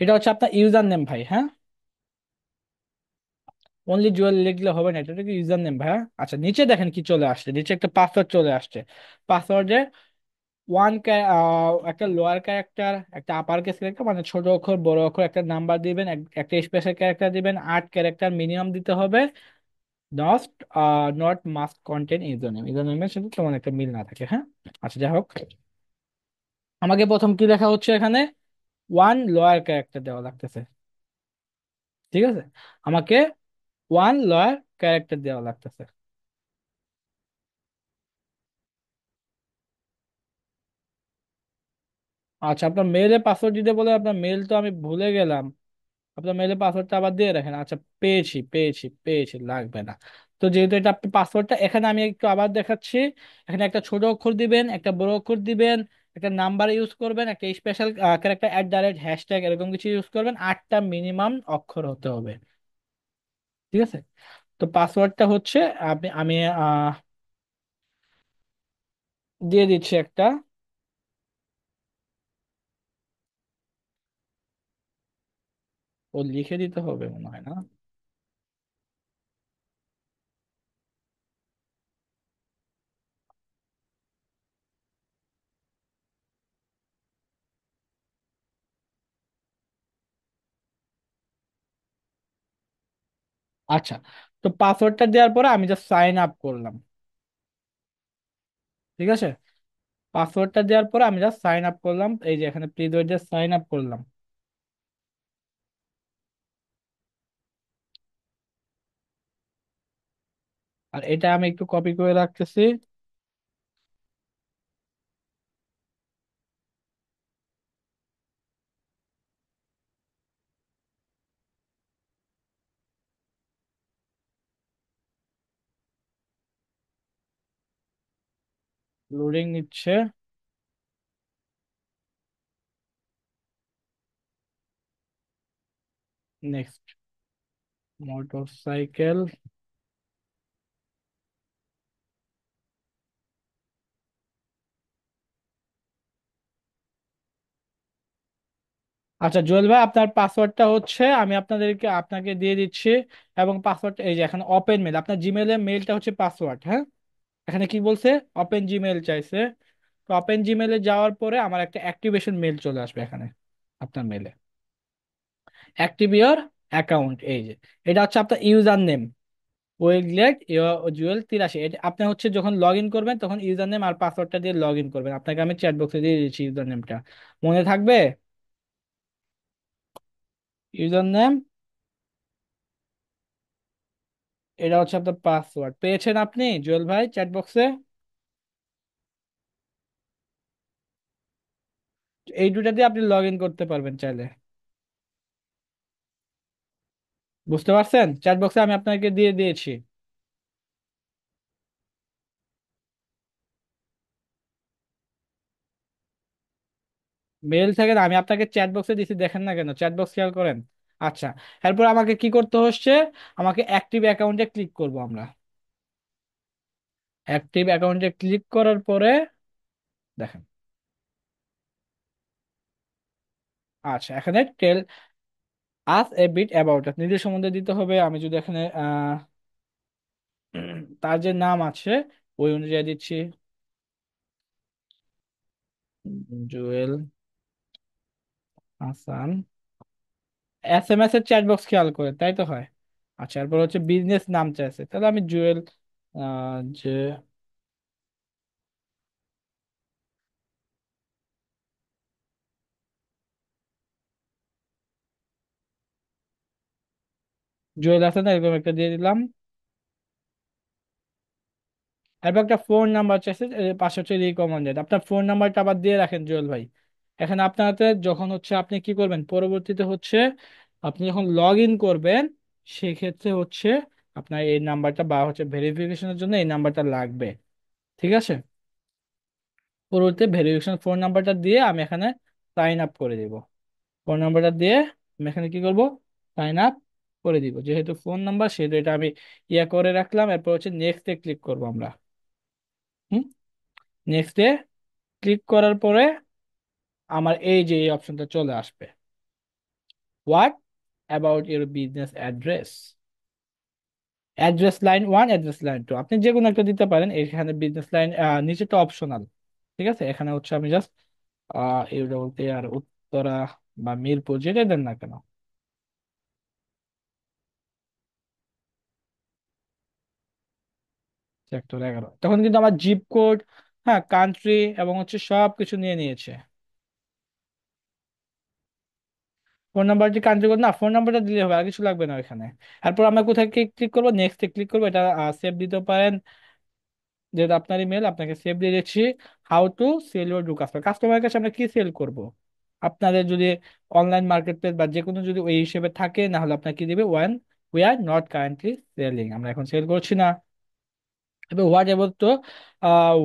এটা হচ্ছে আপনার ইউজার নেম ভাই, হ্যাঁ। অনলি জুয়েল লিখলে হবে না, এটা কি ইউজার নেম ভাই, হ্যাঁ? আচ্ছা নিচে দেখেন কি চলে আসছে, নিচে একটা পাসওয়ার্ড চলে আসছে। পাসওয়ার্ডে একটা লোয়ার ক্যারেক্টার, একটা আপার কেস ক্যারেক্টার, মানে ছোট অক্ষর বড় অক্ষর, একটা নাম্বার দিবেন, একটা স্পেশাল ক্যারেক্টার দিবেন, 8 ক্যারেক্টার মিনিমাম দিতে হবে। Not not must content user name, user নেমের সাথে তেমন একটা মিল না থাকে, হ্যাঁ। আচ্ছা যাই হোক, আমাকে প্রথম কি লেখা হচ্ছে এখানে, ওয়ান লোয়ার ক্যারেক্টার দেওয়া লাগতেছে। ঠিক আছে, আমাকে ওয়ান লোয়ার ক্যারেক্টার দেওয়া লাগতেছে। আচ্ছা আপনার মেইলে পাসওয়ার্ড দিতে বলে, আপনার মেইল তো আমি ভুলে গেলাম। আপনার মেইলে পাসওয়ার্ডটা আবার দিয়ে রাখেন। আচ্ছা পেয়েছি পেয়েছি পেয়েছি, লাগবে না। তো যেহেতু এটা আপনি পাসওয়ার্ডটা এখানে আমি একটু আবার দেখাচ্ছি। এখানে একটা ছোট অক্ষর দিবেন, একটা বড় অক্ষর দিবেন, একটা নাম্বার ইউজ করবেন, একটা স্পেশাল ক্যারেক্টার @, এরকম কিছু ইউজ করবেন, 8টা মিনিমাম অক্ষর হতে হবে। ঠিক আছে, তো পাসওয়ার্ডটা হচ্ছে আমি দিয়ে দিচ্ছি একটা। ও লিখে দিতে হবে মনে হয় না। আচ্ছা, তো পাসওয়ার্ডটা দেওয়ার পরে আমি জাস্ট সাইন আপ করলাম। ঠিক আছে, পাসওয়ার্ডটা দেওয়ার পরে আমি জাস্ট সাইন আপ করলাম, এই যে এখানে please wait, just sign up করলাম। আর এটা আমি একটু কপি করে রাখতেছি। লোডিং নিচ্ছে। Next, motor cycle. আচ্ছা জুয়েল ভাই, আপনার পাসওয়ার্ডটা হচ্ছে আমি আপনাকে দিয়ে দিচ্ছি। এবং পাসওয়ার্ড এই যে এখানে ওপেন মেল, আপনার জিমেলের মেলটা হচ্ছে পাসওয়ার্ড, হ্যাঁ। এখানে কি বলছে, ওপেন জিমেল চাইছে। তো ওপেন জিমেলে যাওয়ার পরে আমার একটা অ্যাক্টিভেশন মেল চলে আসবে এখানে আপনার মেলে। অ্যাক্টিভ ইওর অ্যাকাউন্ট, এই যে এটা হচ্ছে আপনার ইউজার নেম, ওয়েগলেট জুয়েল 83। এটা আপনি হচ্ছে যখন লগ ইন করবেন তখন ইউজার নেম আর পাসওয়ার্ডটা দিয়ে লগ ইন করবেন। আপনাকে আমি চ্যাট বক্সে দিয়ে দিচ্ছি ইউজার নেমটা, মনে থাকবে? ইউজার নেম, এটা হচ্ছে আপনার পাসওয়ার্ড। পেয়েছেন আপনি জুয়েল ভাই চ্যাট বক্সে? এই দুটা দিয়ে আপনি লগ ইন করতে পারবেন চাইলে। বুঝতে পারছেন? চ্যাট বক্সে আমি আপনাকে দিয়ে দিয়েছি। মেল থেকে না, আমি আপনাকে চ্যাট বক্সে দিছি, দেখেন না কেন? চ্যাট বক্স খেয়াল করেন। আচ্ছা, এরপর আমাকে কি করতে হচ্ছে, আমাকে অ্যাক্টিভ অ্যাকাউন্টে ক্লিক করব আমরা। অ্যাক্টিভ অ্যাকাউন্টে ক্লিক করার পরে দেখেন, আচ্ছা এখানে টেল আস এ বিট অ্যাবাউট, নিজের সম্বন্ধে দিতে হবে। আমি যদি এখানে তার যে নাম আছে ওই অনুযায়ী দিচ্ছি, জুয়েল হাসান। SMS এর চ্যাট বক্স খেয়াল করে, তাই তো হয়? আচ্ছা এরপর হচ্ছে বিজনেস নাম চাইছে, তাহলে আমি জুয়েল যে জুয়েল হাসান এরকম একটা দিয়ে দিলাম। এরপর একটা ফোন নাম্বার চাইছে, পাশে হচ্ছে রিকমেন্ডেড। আপনার ফোন নাম্বারটা আবার দিয়ে রাখেন জুয়েল ভাই। এখন আপনার হাতে যখন হচ্ছে আপনি কি করবেন পরবর্তীতে হচ্ছে আপনি যখন লগ ইন করবেন, সেক্ষেত্রে হচ্ছে আপনার এই নাম্বারটা বা হচ্ছে ভেরিফিকেশনের জন্য এই নাম্বারটা লাগবে। ঠিক আছে, পরবর্তীতে ভেরিফিকেশন ফোন নাম্বারটা দিয়ে আমি এখানে সাইন আপ করে দিব। ফোন নাম্বারটা দিয়ে আমি এখানে কি করব, সাইন আপ করে দিব। যেহেতু ফোন নাম্বার সেহেতু এটা আমি ইয়া করে রাখলাম। এরপর হচ্ছে নেক্সট এ ক্লিক করবো আমরা। হুম, নেক্সট এ ক্লিক করার পরে আমার এই যে এই অপশনটা চলে আসবে, what about your business address. Address line one, address line two, আপনি যে কোনো একটা দিতে পারেন। এখানে বিজনেস লাইন নিচেটা অপশনাল। ঠিক আছে, এখানে হচ্ছে আমি জাস্ট এটা বলতে আর উত্তরা বা মিরপুর যেটা দেন না কেন, সেক্টর 11, তখন কিন্তু আমার জিপ কোড, হ্যাঁ কান্ট্রি এবং হচ্ছে সব কিছু নিয়ে নিয়েছে। ফোন নাম্বারটি কান্ট্রি কোড না, ফোন নাম্বারটা দিলে হবে, আর কিছু লাগবে না এখানে। তারপর আমরা কোথায় ক্লিক করবো, নেক্সট এ ক্লিক করবো। এটা সেভ দিতে পারেন, যেটা আপনার ইমেল আপনাকে সেভ দিয়ে দিচ্ছি। How to sell your do customer, কাস্টমারের কাছে আমরা কি সেল করব। আপনাদের যদি অনলাইন মার্কেট প্লেস বা যে কোনো যদি ওই হিসেবে থাকে, না হলে আপনার কি দিবে, one we are not currently selling, আমরা এখন সেল করছি না। এবার হোয়াট এবার তো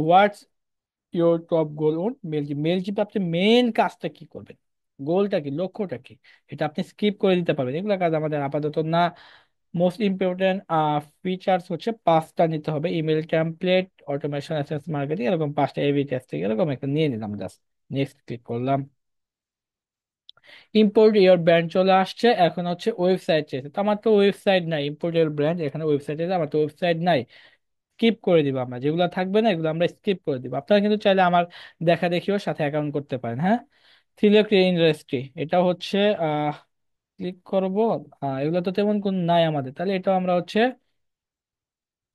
what's your top goal on Mailchimp, মেলচিপে আপনি মেন কাজটা কি করবেন, গোলটা কি, লক্ষ্যটা কি, এটা আপনি স্কিপ করে দিতে পারবেন। এগুলো কাজ আমাদের আপাতত না। মোস্ট ইম্পর্টেন্ট ফিচার্স হচ্ছে পাঁচটা নিতে হবে, email template, automation, SMS marketing, এরকম পাঁচটা এবি টেস্টিং, এরকম একটা নিয়ে নিলাম। জাস্ট নেক্সট ক্লিক করলাম। ইম্পোর্ট ইওর ব্র্যান্ড চলে আসছে। এখন হচ্ছে ওয়েবসাইট চেয়েছে, তো আমার তো ওয়েবসাইট নাই। ইম্পোর্ট ইওর ব্র্যান্ড, এখানে ওয়েবসাইট আছে, আমার তো ওয়েবসাইট নাই। স্কিপ করে দিব আমরা, যেগুলো থাকবে না এগুলো আমরা স্কিপ করে দিব। আপনারা কিন্তু চাইলে আমার দেখা দেখিও সাথে অ্যাকাউন্ট করতে পারেন। হ্যাঁ, সিলেক্ট ইন্ডাস্ট্রি, এটা হচ্ছে ক্লিক করব। এগুলো তো তেমন কোন নাই আমাদের, তাহলে এটা আমরা হচ্ছে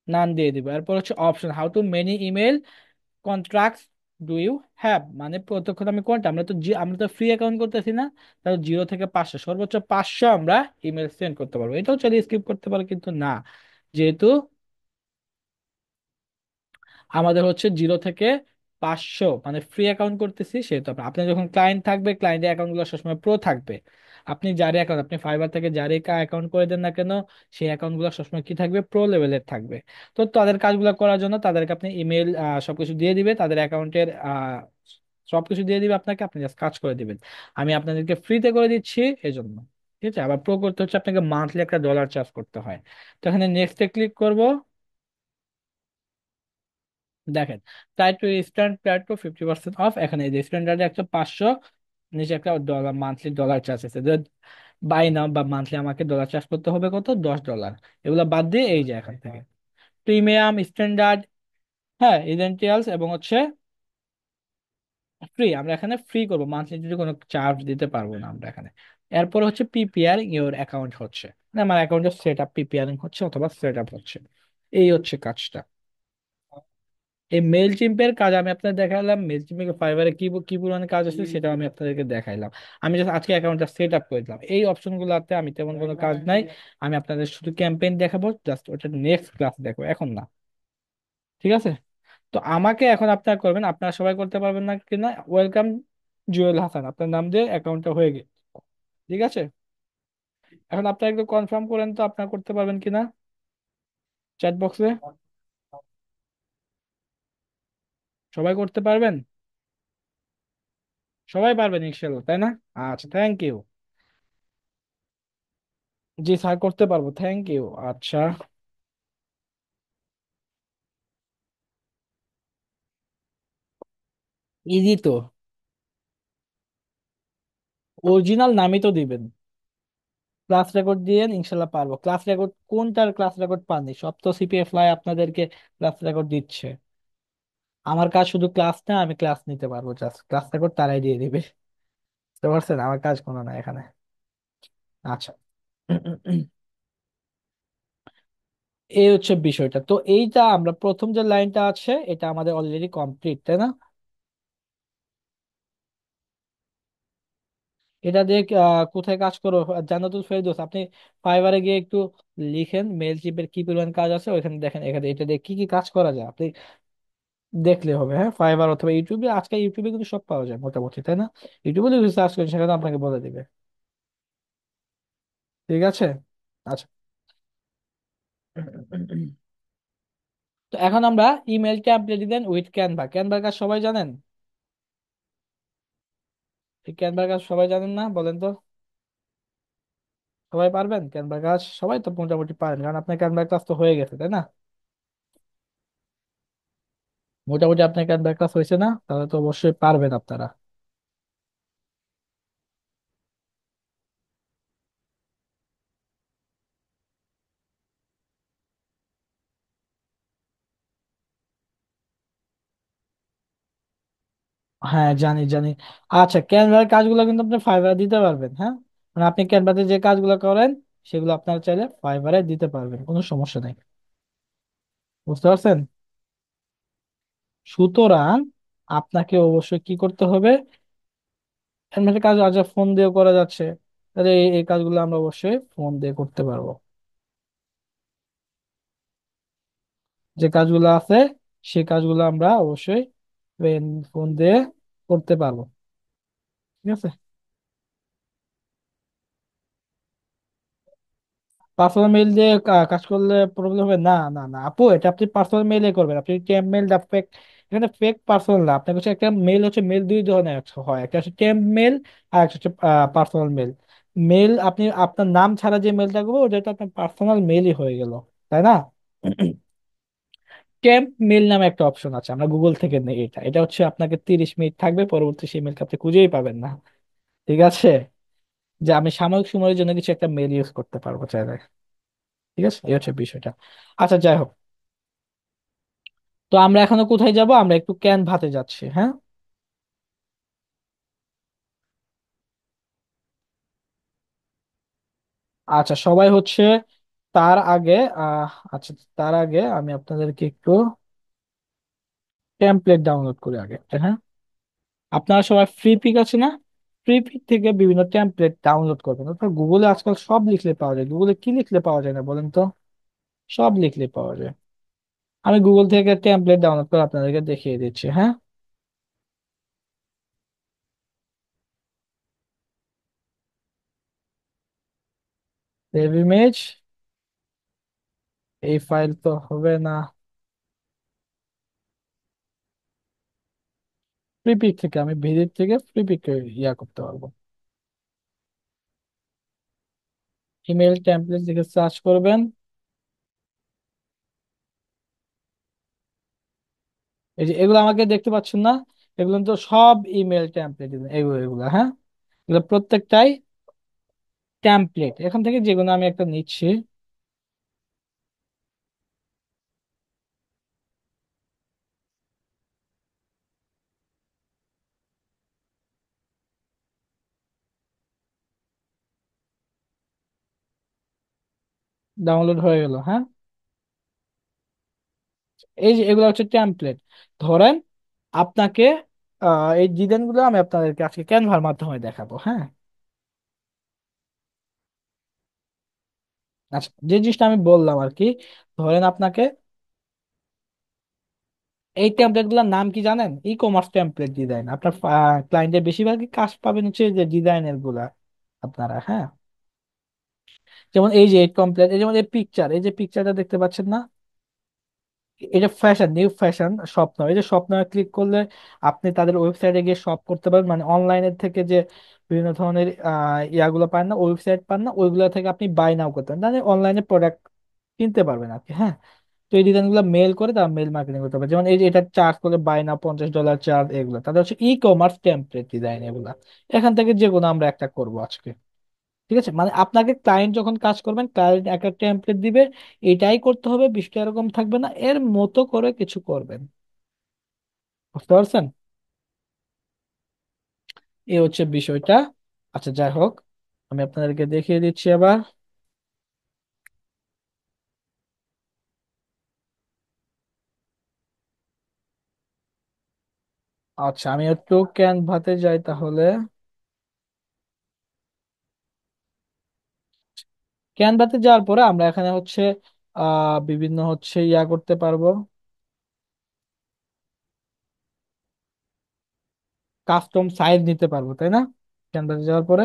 নাম দিয়ে দিব। এরপর হচ্ছে option, how to many email contacts do you have, মানে প্রতক্ষণ আমি কোনটা, আমরা তো ফ্রি অ্যাকাউন্ট করতেছি না, তাহলে 0 থেকে 500, সর্বোচ্চ 500 আমরা ইমেল সেন্ড করতে পারবো। এটাও চাইলে স্কিপ করতে পারো, কিন্তু না, যেহেতু আমাদের হচ্ছে 0 থেকে 500 মানে ফ্রি অ্যাকাউন্ট করতেছি, সেহেতু আপনার যখন ক্লায়েন্ট থাকবে, ক্লায়েন্টের অ্যাকাউন্ট গুলো সবসময় প্রো থাকবে। আপনি যারই অ্যাকাউন্ট, আপনি ফাইবার থেকে যারই অ্যাকাউন্ট করে দেন না কেন, সেই অ্যাকাউন্ট গুলো সবসময় কি থাকবে, প্রো লেভেলের থাকবে। তো তাদের কাজগুলো করার জন্য তাদেরকে আপনি ইমেল সবকিছু দিয়ে দিবে, তাদের অ্যাকাউন্টের সবকিছু দিয়ে দিবে আপনাকে, আপনি জাস্ট কাজ করে দিবেন। আমি আপনাদেরকে ফ্রিতে করে দিচ্ছি এজন্য। ঠিক আছে, আবার প্রো করতে হচ্ছে আপনাকে মান্থলি একটা ডলার চার্জ করতে হয়। তো এখানে নেক্সটে ক্লিক করব। দেখেন, টাইপ টু স্ট্যান্ড প্রায় টু 50% অফ, এখানে এই যে স্ট্যান্ডার্ডে একটা 500, নিচে একটা ডলার মান্থলি ডলার চার্জ আছে। বাই নাও বা মান্থলি আমাকে ডলার চার্জ করতে হবে কত, $10। এগুলো বাদ দিয়ে এই যে এখান থেকে প্রিমিয়াম, স্ট্যান্ডার্ড, হ্যাঁ ইডেন্টিয়ালস এবং হচ্ছে ফ্রি, আমরা এখানে ফ্রি করবো, মান্থলি যদি কোনো চার্জ দিতে পারবো না আমরা এখানে। এরপর হচ্ছে প্রিপেয়ার ইওর অ্যাকাউন্ট হচ্ছে, মানে আমার অ্যাকাউন্টের সেট আপ প্রিপেয়ারিং হচ্ছে অথবা সেট আপ হচ্ছে, এই হচ্ছে কাজটা। এই মেল চিম্পের কাজ আমি আপনাদের দেখালাম, মেল চিম্পের ফাইবারে কি কি পরিমাণে কাজ আছে সেটা আমি আপনাদেরকে দেখাইলাম। আমি জাস্ট আজকে অ্যাকাউন্টটা সেট আপ করে দিলাম। এই অপশনগুলোতে আমি তেমন কোনো কাজ নাই, আমি আপনাদের শুধু ক্যাম্পেইন দেখাবো, জাস্ট ওটা নেক্সট ক্লাস দেখো, এখন না। ঠিক আছে, তো আমাকে এখন আপনারা করবেন, আপনারা সবাই করতে পারবেন না কিনা, ওয়েলকাম জুয়েল হাসান, আপনার নাম দিয়ে অ্যাকাউন্টটা হয়ে গেছে। ঠিক আছে, এখন আপনারা একটু কনফার্ম করেন তো আপনারা করতে পারবেন কিনা চ্যাট বক্সে। সবাই করতে পারবেন, সবাই পারবেন ইনশাল্লাহ, তাই না? আচ্ছা, থ্যাংক ইউ। জি স্যার, করতে পারবো, থ্যাংক ইউ। আচ্ছা, ইজি তো, অরিজিনাল নামই তো দিবেন। ক্লাস রেকর্ড দিয়ে ইনশাল্লাহ পারবো। ক্লাস রেকর্ড কোনটার ক্লাস রেকর্ড পাননি, সব তো সিপিএফ লাই আপনাদেরকে ক্লাস রেকর্ড দিচ্ছে। আমার কাজ শুধু ক্লাস না, আমি ক্লাস নিতে পারবো, জাস্ট ক্লাস রেকর্ড তারাই দিয়ে দিবে। বুঝতে পারছেন, আমার কাজ কোনো না এখানে। আচ্ছা, এই হচ্ছে বিষয়টা। তো এইটা আমরা প্রথম যে লাইনটা আছে এটা আমাদের অলরেডি কমপ্লিট, তাই না? এটা দিয়ে কোথায় কাজ করো জান্নাতুল ফেরদৌস, আপনি ফাইবারে গিয়ে একটু লিখেন মেল চিপের কি পরিমাণ কাজ আছে, ওইখানে দেখেন এখানে এটা দিয়ে কি কি কাজ করা যায় আপনি দেখলে হবে। হ্যাঁ, ফাইবার অথবা ইউটিউবে, আজকাল ইউটিউবে কিন্তু সব পাওয়া যায় মোটামুটি, তাই না? ইউটিউবে যদি সার্চ করেন সেখানে আপনাকে বলে দিবে। ঠিক আছে। আচ্ছা। তো এখন আমরা email template then with Canva, ক্যানভার কাজ সবাই জানেন? এই ক্যানভার কাজ সবাই জানেন না, বলেন তো? সবাই পারবেন ক্যানভার কাজ? সবাই তো মোটামুটি পারেন, কারণ আপনার ক্যানভার কাজ তো হয়ে গেছে, তাই না? মোটামুটি আপনার ক্যানভার কাজ হয়েছে না? তাহলে তো অবশ্যই পারবেন আপনারা। হ্যাঁ, জানি জানি। আচ্ছা, ক্যানভার কাজগুলো কিন্তু আপনি ফাইবারে দিতে পারবেন, হ্যাঁ? মানে আপনি ক্যানভাতে যে কাজগুলো করেন সেগুলো আপনারা চাইলে ফাইবারে দিতে পারবেন, কোনো সমস্যা নেই। বুঝতে পারছেন? সুতরাং আপনাকে অবশ্যই কি করতে হবে, ক্যানভাসের কাজ আজ ফোন দিয়েও করা যাচ্ছে, তাহলে এই কাজগুলো আমরা অবশ্যই ফোন দিয়ে করতে পারবো। যে কাজগুলো আছে সেই কাজগুলো আমরা অবশ্যই ফোন দিয়ে করতে পারবো। ঠিক আছে। পার্সোনাল মেইল দিয়ে কাজ করলে প্রবলেম হবে না? না না আপু, এটা আপনি পার্সোনাল মেইলে করবেন। আপনি টেম্প মেইল ফেক, এখানে ফেক পার্সোনাল না, আপনার কাছে একটা মেইল হচ্ছে, মেইল দুই ধরনের হয়, একটা হচ্ছে টেম্প মেইল আর একটা হচ্ছে পার্সোনাল মেইল। মেইল আপনি আপনার নাম ছাড়া যে মেইলটা করবো ওটা তো আপনার পার্সোনাল মেইলই হয়ে গেল, তাই না? টেম্প মেইল নামে একটা অপশন আছে, আমরা গুগল থেকে নেই এটা, এটা হচ্ছে আপনাকে 30 মিনিট থাকবে, পরবর্তী সেই মেইলকে আপনি খুঁজেই পাবেন না। ঠিক আছে। যে আমি সাময়িক সময়ের জন্য কিছু একটা মেইল ইউজ করতে পারবো চাইলে। ঠিক আছে, এই হচ্ছে বিষয়টা। আচ্ছা, যাই হোক। তো আমরা এখনো কোথায় যাব? আমরা একটু ক্যানভাতে যাচ্ছি, হ্যাঁ? আচ্ছা, সবাই হচ্ছে তার আগে আচ্ছা, তার আগে আমি আপনাদেরকে একটু টেমপ্লেট ডাউনলোড করি আগে একটা, হ্যাঁ? আপনারা সবাই ফ্রি পিক আছে না? ফ্রি পিক থেকে বিভিন্ন টেমপ্লেট ডাউনলোড করবেন, অর্থাৎ গুগলে আজকাল সব লিখলে পাওয়া যায়, গুগলে কি লিখলে পাওয়া যায় না বলেন তো? সব লিখলে পাওয়া যায়। আমি গুগল থেকে টেমপ্লেট ডাউনলোড করে আপনাদেরকে দেখিয়ে দিচ্ছি, হ্যাঁ? সেভ ইমেজ, এই ফাইল তো হবে না। ফ্রি পিক থেকে আমি ভিডিও থেকে ফ্রি পিক ইয়া করতে পারবো। ইমেল টেমপ্লেট থেকে সার্চ করবেন। এই যে এগুলো আমাকে দেখতে পাচ্ছেন না? এগুলো তো সব ইমেল টেমপ্লেট, এগুলো এগুলো, হ্যাঁ? এগুলো প্রত্যেকটাই টেমপ্লেট, এখান থেকে যেগুলো আমি একটা নিচ্ছি। ডাউনলোড হয়ে গেল, হ্যাঁ? এই যে এগুলো হচ্ছে টেমপ্লেট। ধরেন আপনাকে এই ডিজাইন গুলো আমি আপনাদেরকে আজকে ক্যানভার মাধ্যমে দেখাবো, হ্যাঁ? আচ্ছা, যে জিনিসটা আমি বললাম আর কি, ধরেন আপনাকে এই টেমপ্লেট গুলোর নাম কি জানেন? E commerce template design. আপনার ক্লায়েন্টের বেশিরভাগই কাজ পাবেন হচ্ছে যে ডিজাইনের গুলা আপনারা, হ্যাঁ? যেমন এই যে কমপ্লেট, এই যেমন এই পিকচার, এই যে পিকচারটা দেখতে পাচ্ছেন না? এটা ফ্যাশন, নিউ ফ্যাশন স্বপ্ন, এই যে স্বপ্ন ক্লিক করলে আপনি তাদের ওয়েবসাইটে গিয়ে শপ করতে পারবেন, মানে অনলাইনের থেকে যে বিভিন্ন ধরনের ইয়াগুলো পান না, ওয়েবসাইট পান না, ওইগুলো থেকে আপনি বাই নাও করতে পারেন, মানে অনলাইনে প্রোডাক্ট কিনতে পারবেন আর কি, হ্যাঁ? তো এই ডিজাইনগুলো মেল করে তারা মেল মার্কেটিং করতে পারে, যেমন এই যে এটা চার্জ করে বাই নাও $50 চার্জ, এগুলো তাদের হচ্ছে ই কমার্স টেমপ্লেট ডিজাইন এগুলা। এখান থেকে যে কোনো আমরা একটা করবো আজকে। ঠিক আছে, মানে আপনাকে ক্লায়েন্ট যখন কাজ করবেন, ক্লায়েন্ট একটা টেমপ্লেট দিবে, এটাই করতে হবে, বিষয়টা এরকম থাকবে না, এর মতো করে কিছু করবেন। বুঝতে পারছেন? এই হচ্ছে বিষয়টা। আচ্ছা, যাই হোক, আমি আপনাদেরকে দেখিয়ে দিচ্ছি আবার। আচ্ছা, আমি একটু ক্যানভাতে যাই তাহলে। ক্যানভাতে যাওয়ার পরে আমরা এখানে হচ্ছে বিভিন্ন হচ্ছে ইয়া করতে পারবো, কাস্টম সাইজ নিতে পারবো, তাই না? ক্যানভাতে যাওয়ার পরে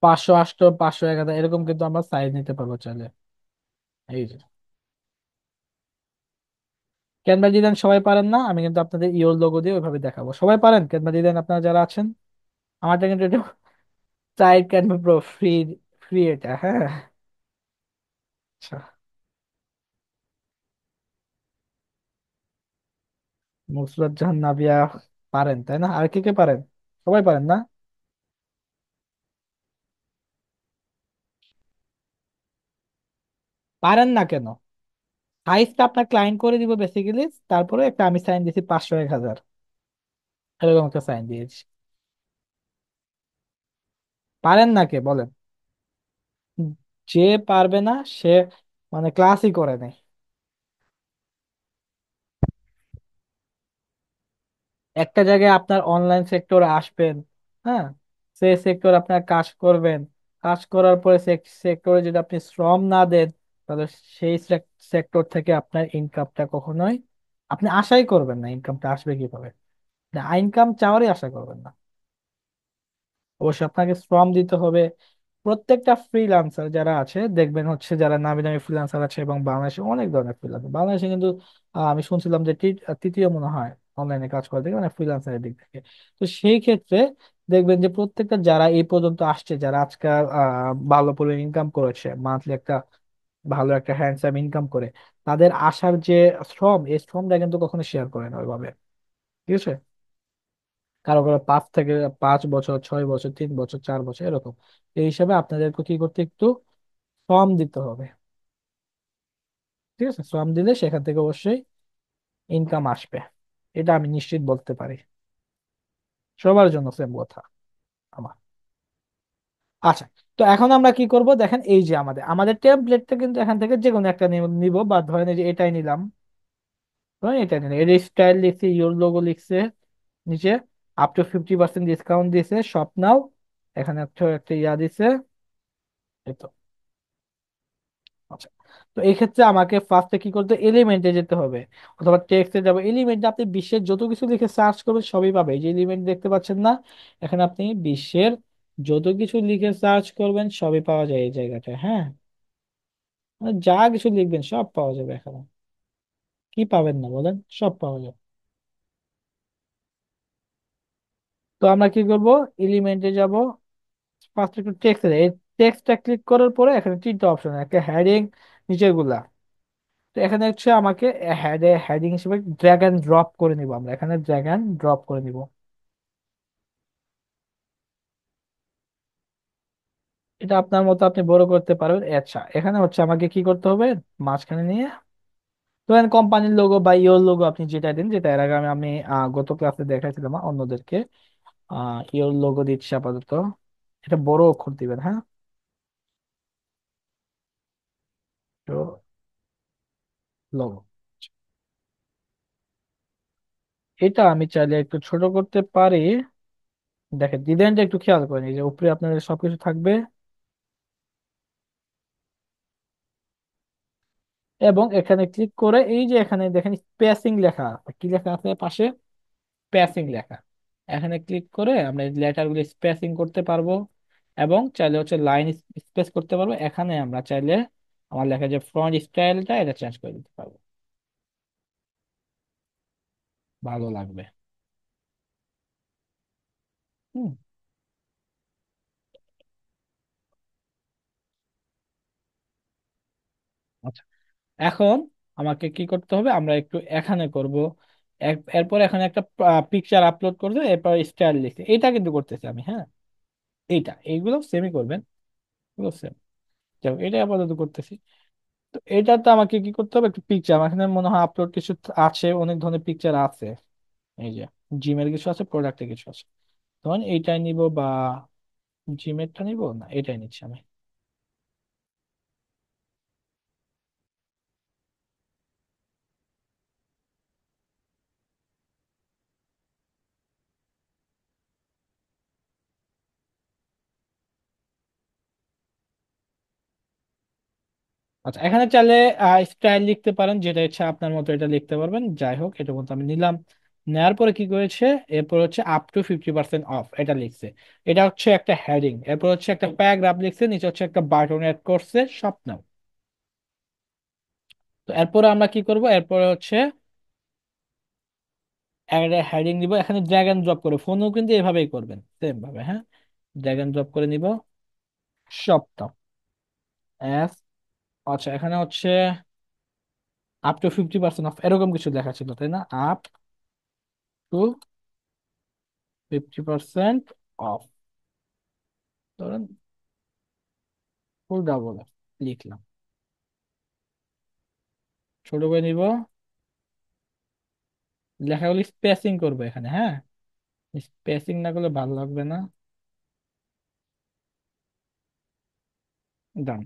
500, 800, 500, 1000 এরকম কিন্তু আমরা সাইজ নিতে পারবো চাইলে। এই যে ক্যানভা ডিজাইন সবাই পারেন না, আমি কিন্তু আপনাদের ইওর লোগো দিয়ে ওইভাবে দেখাবো। সবাই পারেন ক্যানভা ডিজাইন আপনারা যারা আছেন? আমারটা কিন্তু এটা child Canva pro free, free এটা, হ্যাঁ। আচ্ছা, নুসরাত জাহান নাবিয়া পারেন তাই না? আর কে কে পারেন? সবাই পারেন না? পারেন না কেন? সাইজটা আপনার ক্লায়েন্ট করে দিব বেসিক্যালি, তারপরে একটা আমি সাইন দিয়েছি 500, 1000, এরকম একটা সাইন দিয়েছি। পারেন না কে বলেন? যে পারবে না সে মানে ক্লাসই করে নাই। একটা জায়গায় আপনার অনলাইন সেক্টরে আসবেন, হ্যাঁ, সেই সেক্টর আপনার কাজ করবেন, কাজ করার পরে সেক্টরে যদি আপনি শ্রম না দেন, তাহলে সেই সেক্টর থেকে আপনার ইনকামটা কখনোই আপনি আশাই করবেন না। ইনকামটা আসবে কিভাবে? ইনকাম চাওয়ারই আশা করবেন না। অবশ্যই আপনাকে শ্রম দিতে হবে। প্রত্যেকটা ফ্রিল্যান্সার যারা আছে দেখবেন হচ্ছে, যারা নামি দামি ফ্রিল্যান্সার আছে, এবং বাংলাদেশে অনেক ধরনের ফ্রিল্যান্সার, বাংলাদেশে কিন্তু আমি শুনছিলাম যে তৃতীয় মনে হয় অনলাইনে কাজ করে থেকে, মানে ফ্রিল্যান্সারের দিক থেকে। তো সেই ক্ষেত্রে দেখবেন যে প্রত্যেকটা যারা এই পর্যন্ত আসছে, যারা আজকাল ভালো পরিমাণ ইনকাম করেছে, মান্থলি একটা ভালো একটা হ্যান্ডসাম ইনকাম করে, তাদের আসার যে শ্রম, এই শ্রমটা কিন্তু কখনো শেয়ার করে না ওইভাবে। ঠিক আছে? কারো কারো 5 বছর, 6 বছর, 3 বছর, 4 বছর এরকম। এই হিসাবে আপনাদেরকে কি করতে, একটু শ্রম দিতে হবে। ঠিক আছে? শ্রম দিলে সেখান থেকে অবশ্যই ইনকাম আসবে, এটা আমি নিশ্চিত বলতে পারি। সবার জন্য সেম কথা আমার। আচ্ছা, তো এখন আমরা কি করব দেখেন, এই যে আমাদের আমাদের টেমপ্লেটটা কিন্তু এখান থেকে যে কোনো একটা নিব, বা ধরেন এই যে এটাই নিলাম, ধরেন এটাই নিলাম, এর স্টাইল লিখছে, ইওর লোগো লিখছে, নিচে আপ টু 50% ডিসকাউন্ট দিছে, শপ নাও, এখানে একটা একটা ইয়া দিছে, এই তো। আচ্ছা, তো এই ক্ষেত্রে আমাকে ফার্স্টে কি করতে, এলিমেন্টে যেতে হবে, অথবা টেক্সটে যাবো। এলিমেন্টে আপনি বিশ্বের যত কিছু লিখে সার্চ করবেন সবই পাবে। এই যে এলিমেন্ট দেখতে পাচ্ছেন না, এখানে আপনি বিশ্বের যত কিছু লিখে সার্চ করবেন সবই পাওয়া যায় এই জায়গাটায়, হ্যাঁ। মানে যা কিছু লিখবেন সব পাওয়া যাবে এখানে। কি পাবেন না বলেন? সব পাওয়া যাবে। তো আমরা কি করব, এলিমেন্টে যাব, ফার্স্ট একটু টেক্সট, এই টেক্সটটা ক্লিক করার পরে এখানে তিনটা অপশন, একটা হেডিং, নিচের গুলা। তো এখানে হচ্ছে আমাকে হেডিং হিসেবে ড্র্যাগ এন্ড ড্রপ করে নিব, আমরা এখানে ড্র্যাগ এন্ড ড্রপ করে নিব। এটা আপনার মতো আপনি বড় করতে পারবেন। আচ্ছা, এখানে হচ্ছে আমাকে কি করতে হবে, মাঝখানে নিয়ে ধরেন কোম্পানির লোগো বা ইওর লোগো আপনি যেটা দিন, যেটা এর আগে আমি গত ক্লাসে দেখাইছিলাম অন্যদেরকে। ইওর লোগো দিচ্ছি আপাতত, এটা বড় অক্ষর দিবেন, হ্যাঁ। তো লোগো, এটা আমি চাইলে একটু ছোট করতে পারি। দেখেন ডিজাইনটা একটু খেয়াল করেন, এই যে উপরে আপনার সবকিছু থাকবে, এবং এখানে ক্লিক করে এই যে এখানে দেখেন স্পেসিং লেখা আছে। কি লেখা আছে পাশে? স্পেসিং লেখা। এখানে ক্লিক করে আমরা লেটার গুলো স্পেসিং করতে পারবো, এবং চাইলে হচ্ছে লাইন স্পেস করতে পারবো। এখানে আমরা চাইলে আমার লেখা যে ফ্রন্ট স্টাইলটা এটা চেঞ্জ করে দিতে পারবো, ভালো লাগবে। হুম। আচ্ছা, এখন আমাকে কি করতে হবে, আমরা একটু এখানে করব, এরপর এখানে একটা পিকচার আপলোড করতে হবে, এরপর স্টাইল লিখতে, এটা কিন্তু করতেছি আমি, হ্যাঁ। এইগুলো সেমই করবেন, এগুলো সেম। যাই হোক, এটা আপাতত করতেছি। তো এটা তো আমাকে কি করতে হবে, একটু পিকচার আমার এখানে মনে হয় আপলোড কিছু আছে, অনেক ধরনের পিকচার আছে। এই যে জিমের কিছু আছে, প্রোডাক্টে কিছু আছে। তখন এইটাই নিব, বা জিমেরটা নিব, না এটাই নিচ্ছি আমি। আচ্ছা, এখানে চাইলে স্টাইল লিখতে পারেন, যেটা ইচ্ছা আপনার মতো এটা লিখতে পারবেন। যাই হোক, এটা মতো আমি নিলাম। নেওয়ার পরে কি করেছে, এরপর হচ্ছে আপ টু 50% অফ এটা লিখছে। এটা হচ্ছে একটা হেডিং। এরপর হচ্ছে একটা প্যারাগ্রাফ লিখছে, নিচে হচ্ছে একটা বাটন অ্যাড করছে স্বপ্ন। তো এরপরে আমরা কি করব, এরপরে হচ্ছে একটা হেডিং দিব। এখানে ড্র্যাগ এন্ড ড্রপ করে, ফোনও কিন্তু এভাবেই করবেন সেম ভাবে, হ্যাঁ। ড্র্যাগ এন্ড ড্রপ করে নিব স্বপ্ন এস। আচ্ছা, এখানে হচ্ছে আপ টু 50% অফ এরকম কিছু লেখা ছিল, তাই না? আপ টু 50% অফ, ধরেন ফুল ডাবল লিখলাম। ছোট করে নিব, লেখাগুলি স্পেসিং করবো এখানে, হ্যাঁ। স্পেসিং না করলে ভালো লাগবে না। ডান।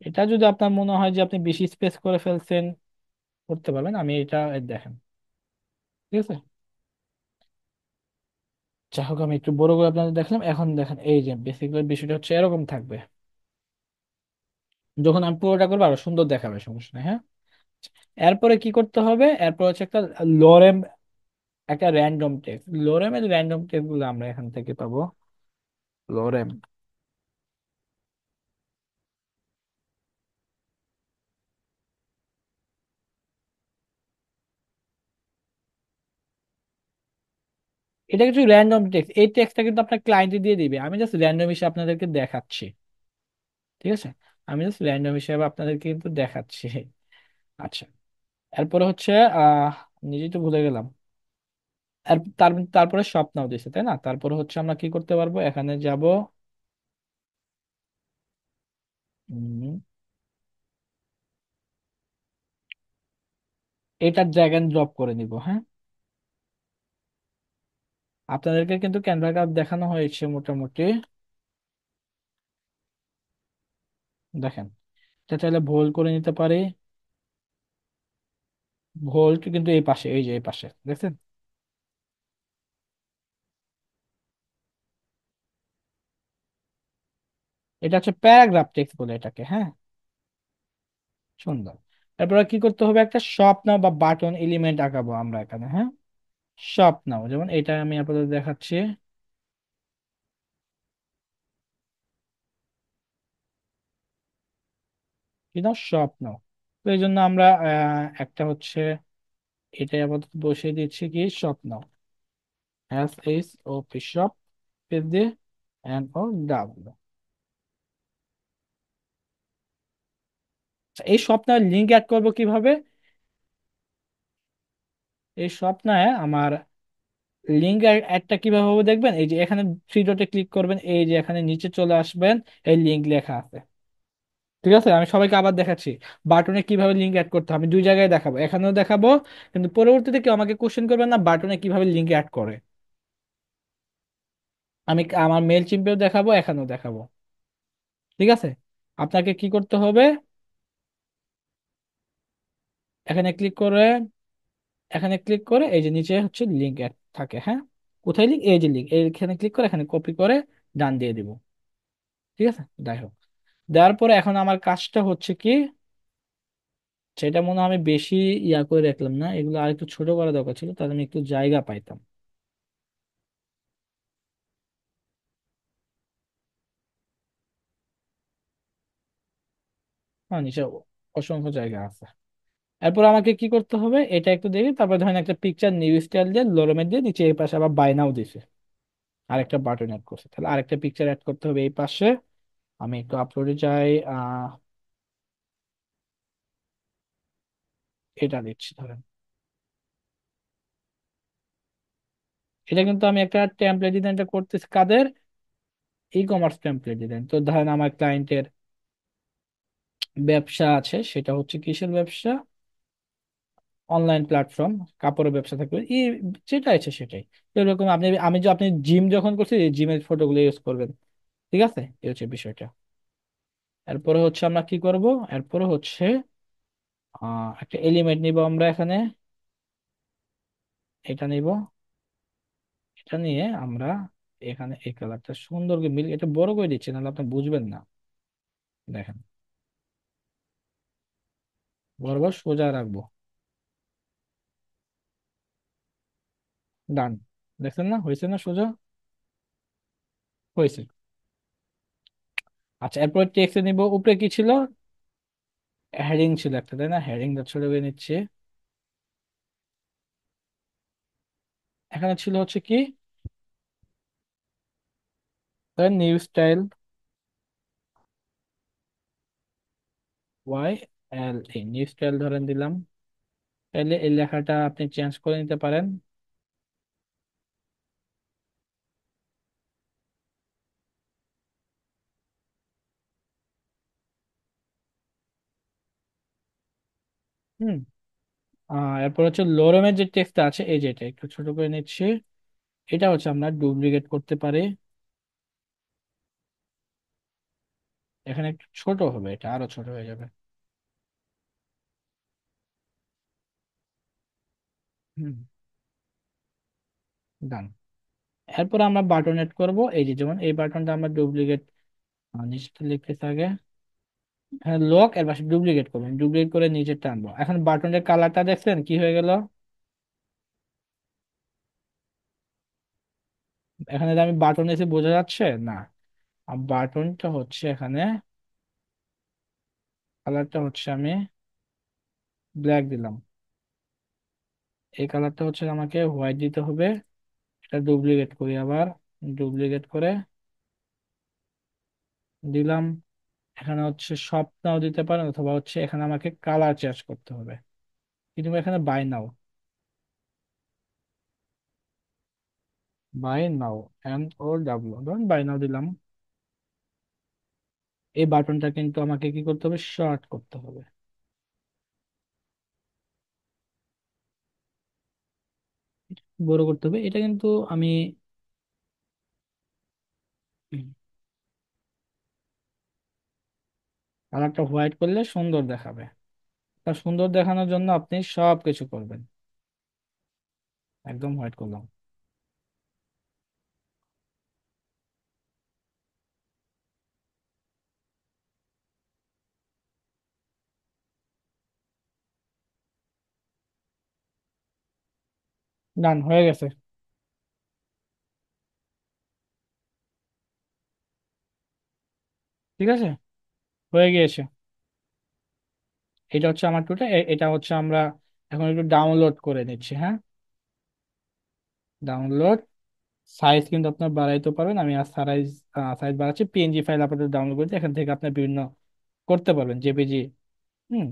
এটা যদি আপনার মনে হয় যে আপনি বেশি স্পেস করে ফেলছেন, করতে পারবেন। আমি এটা দেখেন, ঠিক আছে। যাই হোক, আমি একটু বড় করে আপনাদের দেখলাম। এখন দেখেন, এই যে বেসিক্যালি বিষয়টা হচ্ছে এরকম থাকবে। যখন আমি পুরোটা করবো আরো সুন্দর দেখাবে, সমস্যা নেই, হ্যাঁ। এরপরে কি করতে হবে, এরপর হচ্ছে একটা লোরেম, একটা র্যান্ডম টেক্সট। লোরেমের র্যান্ডম টেক্সট গুলো আমরা এখান থেকে পাবো। লোরেম, এটা কিছু র্যান্ডম টেক্সট। এই টেক্সটটা কিন্তু আপনার ক্লায়েন্টে দিয়ে দিবে, আমি জাস্ট র্যান্ডম হিসেবে আপনাদেরকে দেখাচ্ছি, ঠিক আছে। আমি জাস্ট র্যান্ডম হিসেবে আপনাদেরকে কিন্তু দেখাচ্ছি। আচ্ছা, এরপরে হচ্ছে আহ নিজেই তো ভুলে গেলাম। তারপরে স্বপ্নাও দিছে, তাই না? তারপরে হচ্ছে আমরা কি করতে পারবো, এখানে যাব। উম, এটা ড্র্যাগ এন্ড ড্রপ করে নিব, হ্যাঁ। আপনাদেরকে কিন্তু ক্যানভা কার্ড দেখানো হয়েছে মোটামুটি, দেখেন। এটা চাইলে ভুল করে নিতে পারি। ভোল্ট কিন্তু এই পাশে, এই যে এই পাশে দেখছেন। এটা হচ্ছে প্যারাগ্রাফ টেক্সট বলে এটাকে, হ্যাঁ। সুন্দর। এরপরে কি করতে হবে, একটা শপ নাও বা বাটন এলিমেন্ট আঁকাবো আমরা এখানে, হ্যাঁ। শপ নাও, যেমন এটা আমি আপাতত দেখাচ্ছি। কি নাও, শপ নাও। তো এই জন্য আমরা একটা হচ্ছে এটাই আপাতত বসিয়ে দিচ্ছি, কি শপ নাও। SHOP শপ, পেজ দিয়ে NOW। এই শপ নাও লিঙ্ক অ্যাড করবো কিভাবে? এই শপ নাও আমার লিঙ্ক অ্যাডটা কিভাবে হবে দেখবেন, এই যে এখানে থ্রি ডটে ক্লিক করবেন, এই যে এখানে নিচে চলে আসবেন, এই লিঙ্ক লেখা আছে, ঠিক আছে। আমি সবাইকে আবার দেখাচ্ছি বাটনে কিভাবে লিঙ্ক অ্যাড করতে হবে। আমি দুই জায়গায় দেখাবো, এখানেও দেখাবো, কিন্তু পরবর্তীতে কেউ আমাকে কোশ্চেন করবেন না বাটনে কিভাবে লিঙ্ক অ্যাড করে। আমি আমার মেল চিম্পেও দেখাবো, এখানেও দেখাবো, ঠিক আছে। আপনাকে কি করতে হবে, এখানে ক্লিক করে, এখানে ক্লিক করে এই যে নিচে হচ্ছে লিঙ্ক অ্যাড থাকে, হ্যাঁ। কোথায় লিঙ্ক, এই যে লিঙ্ক, এইখানে ক্লিক করে এখানে কপি করে ডান দিয়ে দিব, ঠিক আছে। যাই হোক, দেওয়ার পরে এখন আমার কাজটা হচ্ছে কি, সেটা মনে হয় আমি বেশি ইয়া করে রাখলাম না, এগুলো আর একটু ছোট করা দরকার ছিল, তাহলে আমি একটু জায়গা পাইতাম। হ্যাঁ, নিচে অসংখ্য জায়গা আছে। এরপর আমাকে কি করতে হবে, এটা একটু দেখি। তারপর ধরেন একটা পিকচার নিউ স্টাইল দিয়ে লোরমের দিয়ে নিচে এই পাশে আবার বায়নাও দিছে, আরেকটা বাটন অ্যাড করছে, তাহলে আরেকটা পিকচার অ্যাড করতে হবে এই পাশে। আমি একটু আপলোডে যাই, এটা দিচ্ছি ধরেন। এটা কিন্তু আমি একটা টেমপ্লেট ডিজাইনটা করতেছি কাদের, ই কমার্স টেমপ্লেট ডিজাইন। তো ধরেন আমার ক্লায়েন্টের ব্যবসা আছে, সেটা হচ্ছে কিসের ব্যবসা, অনলাইন প্ল্যাটফর্ম, কাপড়ের ব্যবসা থাকবে, যেটা আছে সেটাই। তো এরকম আপনি, আমি যে আপনি জিম যখন করছি, জিমের ফটোগুলো ইউজ করবেন, ঠিক আছে। এই হচ্ছে বিষয়টা। এরপরে হচ্ছে আমরা কি করব, এরপরে হচ্ছে একটা এলিমেন্ট নিব আমরা এখানে, এটা নিব। এটা নিয়ে আমরা এখানে এই কালারটা সুন্দর করে মিল, এটা বড় করে দিচ্ছি নাহলে আপনি বুঝবেন না, দেখেন। বরাবর সোজা রাখবো। ডান। দেখছেন না, হয়েছে না সোজা? হয়েছে। আচ্ছা, এরপর টেক্সটে নিব, উপরে কি ছিল? হেডিং ছিল একটা, তাই না? হেডিংটা ছোট করে নিচ্ছে। এখানে ছিল হচ্ছে কি, নিউ স্টাইল, ওয়াই এল এ, নিউ স্টাইল ধরেন দিলাম। তাহলে এই লেখাটা আপনি চেঞ্জ করে নিতে পারেন। হুম। এরপর হচ্ছে লোরেমের যে টেক্সটটা আছে, এই যে এটা একটু ছোট করে নিচ্ছি। এটা হচ্ছে আমরা ডুপ্লিকেট করতে পারি। এখানে একটু ছোট হবে, এটা আরো ছোট হয়ে যাবে। হুম। ডান। এরপর আমরা বাটন এড করব, এই যে যেমন এই বাটনটা আমরা ডুপ্লিকেট, নিচে লিখতে আগে হ্যাঁ লক, এর পাশে ডুপ্লিকেট করবেন, ডুপ্লিকেট করে নিচে টানবো। এখন বাটনের কালারটা দেখছেন কি হয়ে গেল? এখানে যে আমি বাটন এসে বোঝা যাচ্ছে না। আর বাটনটা হচ্ছে এখানে, কালারটা হচ্ছে আমি ব্ল্যাক দিলাম। এই কালারটা হচ্ছে আমাকে হোয়াইট দিতে হবে। এটা ডুপ্লিকেট করি আবার, ডুপ্লিকেট করে দিলাম। এখানে হচ্ছে সব নাও দিতে পারেন, অথবা হচ্ছে এখানে আমাকে কালার চেঞ্জ করতে হবে। কিন্তু এখানে buy now, buy now, N O W, ধরুন বাই নাও দিলাম। এই বাটনটা কিন্তু আমাকে কি করতে হবে, শর্ট করতে হবে, বড় করতে হবে। এটা কিন্তু আমি কালারটা হোয়াইট করলে সুন্দর দেখাবে। তা সুন্দর দেখানোর জন্য আপনি সব কিছু করবেন। একদম হোয়াইট করলাম। ডান হয়ে গেছে। ঠিক আছে, হয়ে গিয়েছে। এটা হচ্ছে আমার টুটা, এটা হচ্ছে আমরা এখন একটু ডাউনলোড করে নিচ্ছি, হ্যাঁ। ডাউনলোড, সাইজ কিন্তু আপনার বাড়াইতে পারবেন। আমি আর সাইজ, সাইজ বাড়াচ্ছি। পিএনজি ফাইল আপনাদের ডাউনলোড করতে, এখান থেকে আপনি বিভিন্ন করতে পারবেন, জেপিজি। হুম।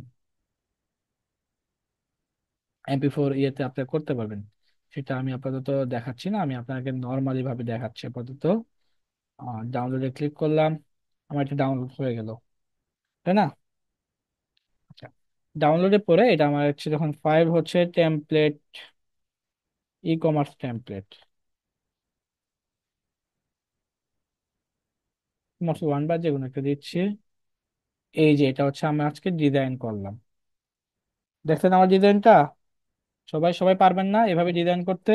MP4 ইয়েতে আপনি করতে পারবেন। সেটা আমি আপাতত দেখাচ্ছি না, আমি আপনাকে নর্মালি ভাবে দেখাচ্ছি আপাতত। ডাউনলোডে ক্লিক করলাম, আমার এটা ডাউনলোড হয়ে গেল, তাই না? আচ্ছা, ডাউনলোডে পরে এটা আমার হচ্ছে যখন ফাইল হচ্ছে template, e commerce template, commerce one বা যে কোনো একটা দিচ্ছি। এই যে এটা হচ্ছে আমি আজকে ডিজাইন করলাম। দেখছেন আমার ডিজাইনটা? সবাই সবাই পারবেন না এভাবে ডিজাইন করতে?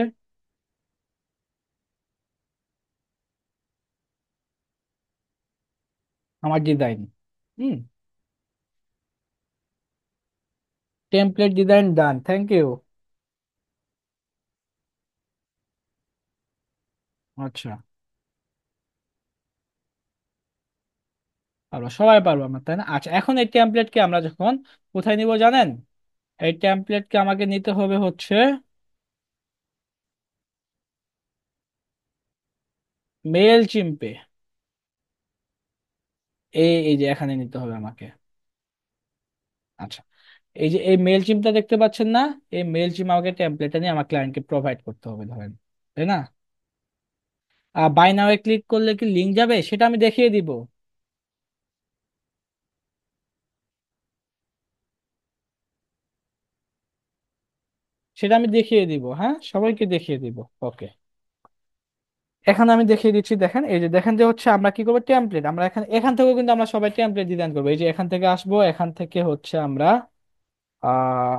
আমার ডিজাইন, হুম, template design done, thank you. আচ্ছা, পারবো, সবাই পারবো আমরা, তাই না? আচ্ছা, এখন এই টেমপ্লেটকে আমরা যখন কোথায় নিব জানেন? এই টেমপ্লেটকে আমাকে নিতে হবে হচ্ছে মেল চিম্পে। এই যে এখানে নিতে হবে আমাকে। আচ্ছা, এই যে এই মেল চিমটা দেখতে পাচ্ছেন না? এই মেল চিম আমাকে টেমপ্লেটটা নিয়ে আমার ক্লায়েন্টকে প্রোভাইড করতে হবে ধরেন, তাই না? বাই নাও এ ক্লিক করলে কি লিঙ্ক যাবে সেটা আমি দেখিয়ে দিব। সেটা আমি দেখিয়ে দিব, হ্যাঁ, সবাইকে দেখিয়ে দিব। ওকে, এখন আমি দেখিয়ে দিচ্ছি। দেখেন, এই যে দেখেন যে হচ্ছে আমরা কি করবো, টেমপ্লেট আমরা এখান এখান থেকেও কিন্তু আমরা সবাই টেমপ্লেট ডিজাইন করবো। এই যে এখান থেকে আসবো, এখান থেকে হচ্ছে আমরা আহ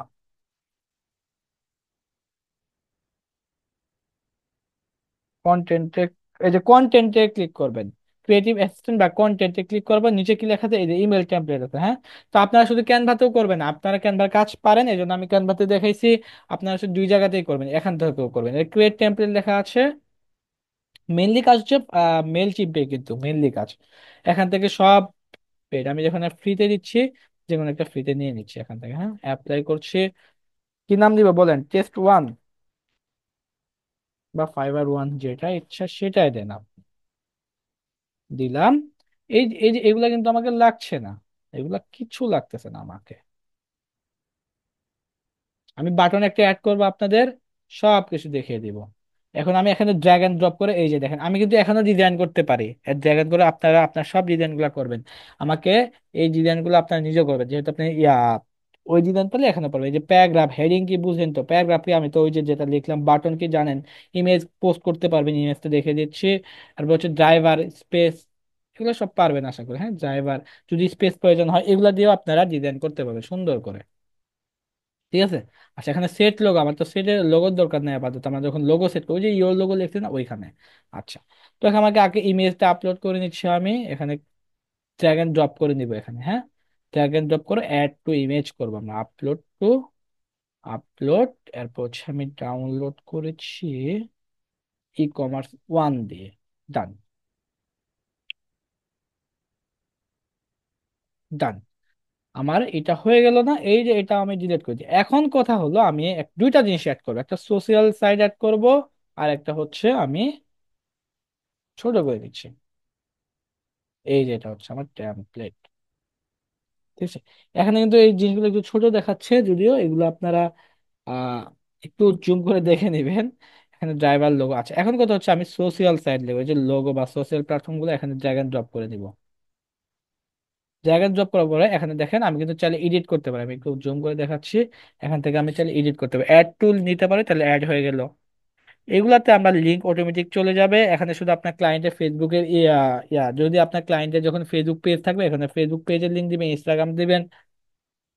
কন্টেন্টে, এই যে কন্টেন্টে ক্লিক করবেন। ক্রিয়েটিভ অ্যাসিস্ট্যান্ট বা কন্টেন্টে ক্লিক করবো, নিচে কি লেখা আছে, এই যে ইমেল টেমপ্লেট আছে, হ্যাঁ। তো আপনারা শুধু ক্যানভাতেও করবেন না, আপনারা ক্যানভার কাজ পারেন, এই জন্য আমি ক্যানভাতে দেখাইছি। আপনারা শুধু দুই জায়গাতেই করবেন, এখান থেকেও করবেন। ক্রিয়েট টেমপ্লেট লেখা আছে, মেইনলি কাজ হচ্ছে মেল চিপে, কিন্তু মেইনলি কাজ এখান থেকে সব পেড আমি যখন ফ্রিতে দিচ্ছি, যে কোনো একটা ফ্রিতে নিয়ে নিচ্ছি এখান থেকে, হ্যাঁ, অ্যাপ্লাই করছি। কি নাম দিব বলেন, টেস্ট 1 বা ফাইবার 1, যেটা ইচ্ছা সেটাই দেন আপনি। দিলাম। এই এই যে এগুলা কিন্তু আমাকে লাগছে না, এগুলা কিছু লাগতেছে না আমাকে। আমি বাটন একটা অ্যাড করবো আপনাদের, সব কিছু দেখিয়ে দিব। এখন আমি এখানে ড্র্যাগ এন্ড ড্রপ করে, এই যে দেখেন, আমি কিন্তু এখনো ডিজাইন করতে পারি। ড্র্যাগ এন্ড করে আপনারা আপনার সব ডিজাইন গুলা করবেন। আমাকে এই ডিজাইন গুলো আপনারা নিজে করবেন, যেহেতু আপনি ওই ডিজাইন পেলে এখানে পারবেন। এই যে প্যারাগ্রাফ হেডিং কি বুঝেন তো, প্যারাগ্রাফ কি, আমি তো ওই যে যেটা লিখলাম, বাটন কি জানেন, ইমেজ পোস্ট করতে পারবেন, ইমেজটা দেখে দিচ্ছি। তারপর হচ্ছে ড্রাইভার স্পেস, এগুলো সব পারবেন আশা করি, হ্যাঁ। ড্রাইভার যদি স্পেস প্রয়োজন হয়, এগুলা দিয়েও আপনারা ডিজাইন করতে পারবেন সুন্দর করে। ঠিক আছে। আচ্ছা, এখানে সেট লোগো, আমার তো সেটের লোগোর দরকার নেই আপাতত, আমরা যখন লোগো সেট করি, ওই যে ইয়োর লোগো লিখছি না ওইখানে। আচ্ছা, তো এখানে আমাকে আগে ইমেজটা আপলোড করে নিচ্ছি আমি এখানে, ড্র্যাগ এন্ড ড্রপ করে নিব এখানে, হ্যাঁ। ড্র্যাগ এন্ড ড্রপ করে অ্যাড টু ইমেজ করবো আমরা, আপলোড টু, আপলোড। এরপর হচ্ছে আমি ডাউনলোড করেছি ই কমার্স 1 দিয়ে, ডান, ডান। আমার এটা হয়ে গেল না, এই যে এটা আমি ডিলিট করে দিই। এখন কথা হলো আমি দুইটা জিনিস অ্যাড করবো, একটা সোশ্যাল সাইট অ্যাড করব, আর একটা হচ্ছে আমি ছোট করে দিচ্ছি। এই যে এটা হচ্ছে আমার টেমপ্লেট, ঠিক আছে। এখানে কিন্তু এই জিনিসগুলো একটু ছোট দেখাচ্ছে, যদিও এগুলো আপনারা আহ একটু জুম করে দেখে নেবেন। এখানে ড্রাইভার লোগো আছে। এখন কথা হচ্ছে আমি সোশ্যাল সাইট লিখবো, এই যে লোগো বা সোশ্যাল প্ল্যাটফর্ম গুলো এখানে ড্র্যাগ এন্ড ড্রপ করে দিব। ড্র্যাগ এন্ড ড্রপ করার পরে এখানে দেখেন আমি কিন্তু চাইলে এডিট করতে পারি, আমি একটু জুম করে দেখাচ্ছি। এখান থেকে আমি চাইলে এডিট করতে পারি, অ্যাড টুল নিতে পারি, তাহলে অ্যাড হয়ে গেল। এগুলাতে আমরা লিঙ্ক অটোমেটিক চলে যাবে। এখানে শুধু আপনার ক্লায়েন্টের ফেসবুকের যদি আপনার ক্লায়েন্টের যখন ফেসবুক পেজ থাকবে, এখানে ফেসবুক পেজের লিঙ্ক দিবেন, ইনস্টাগ্রাম দিবেন,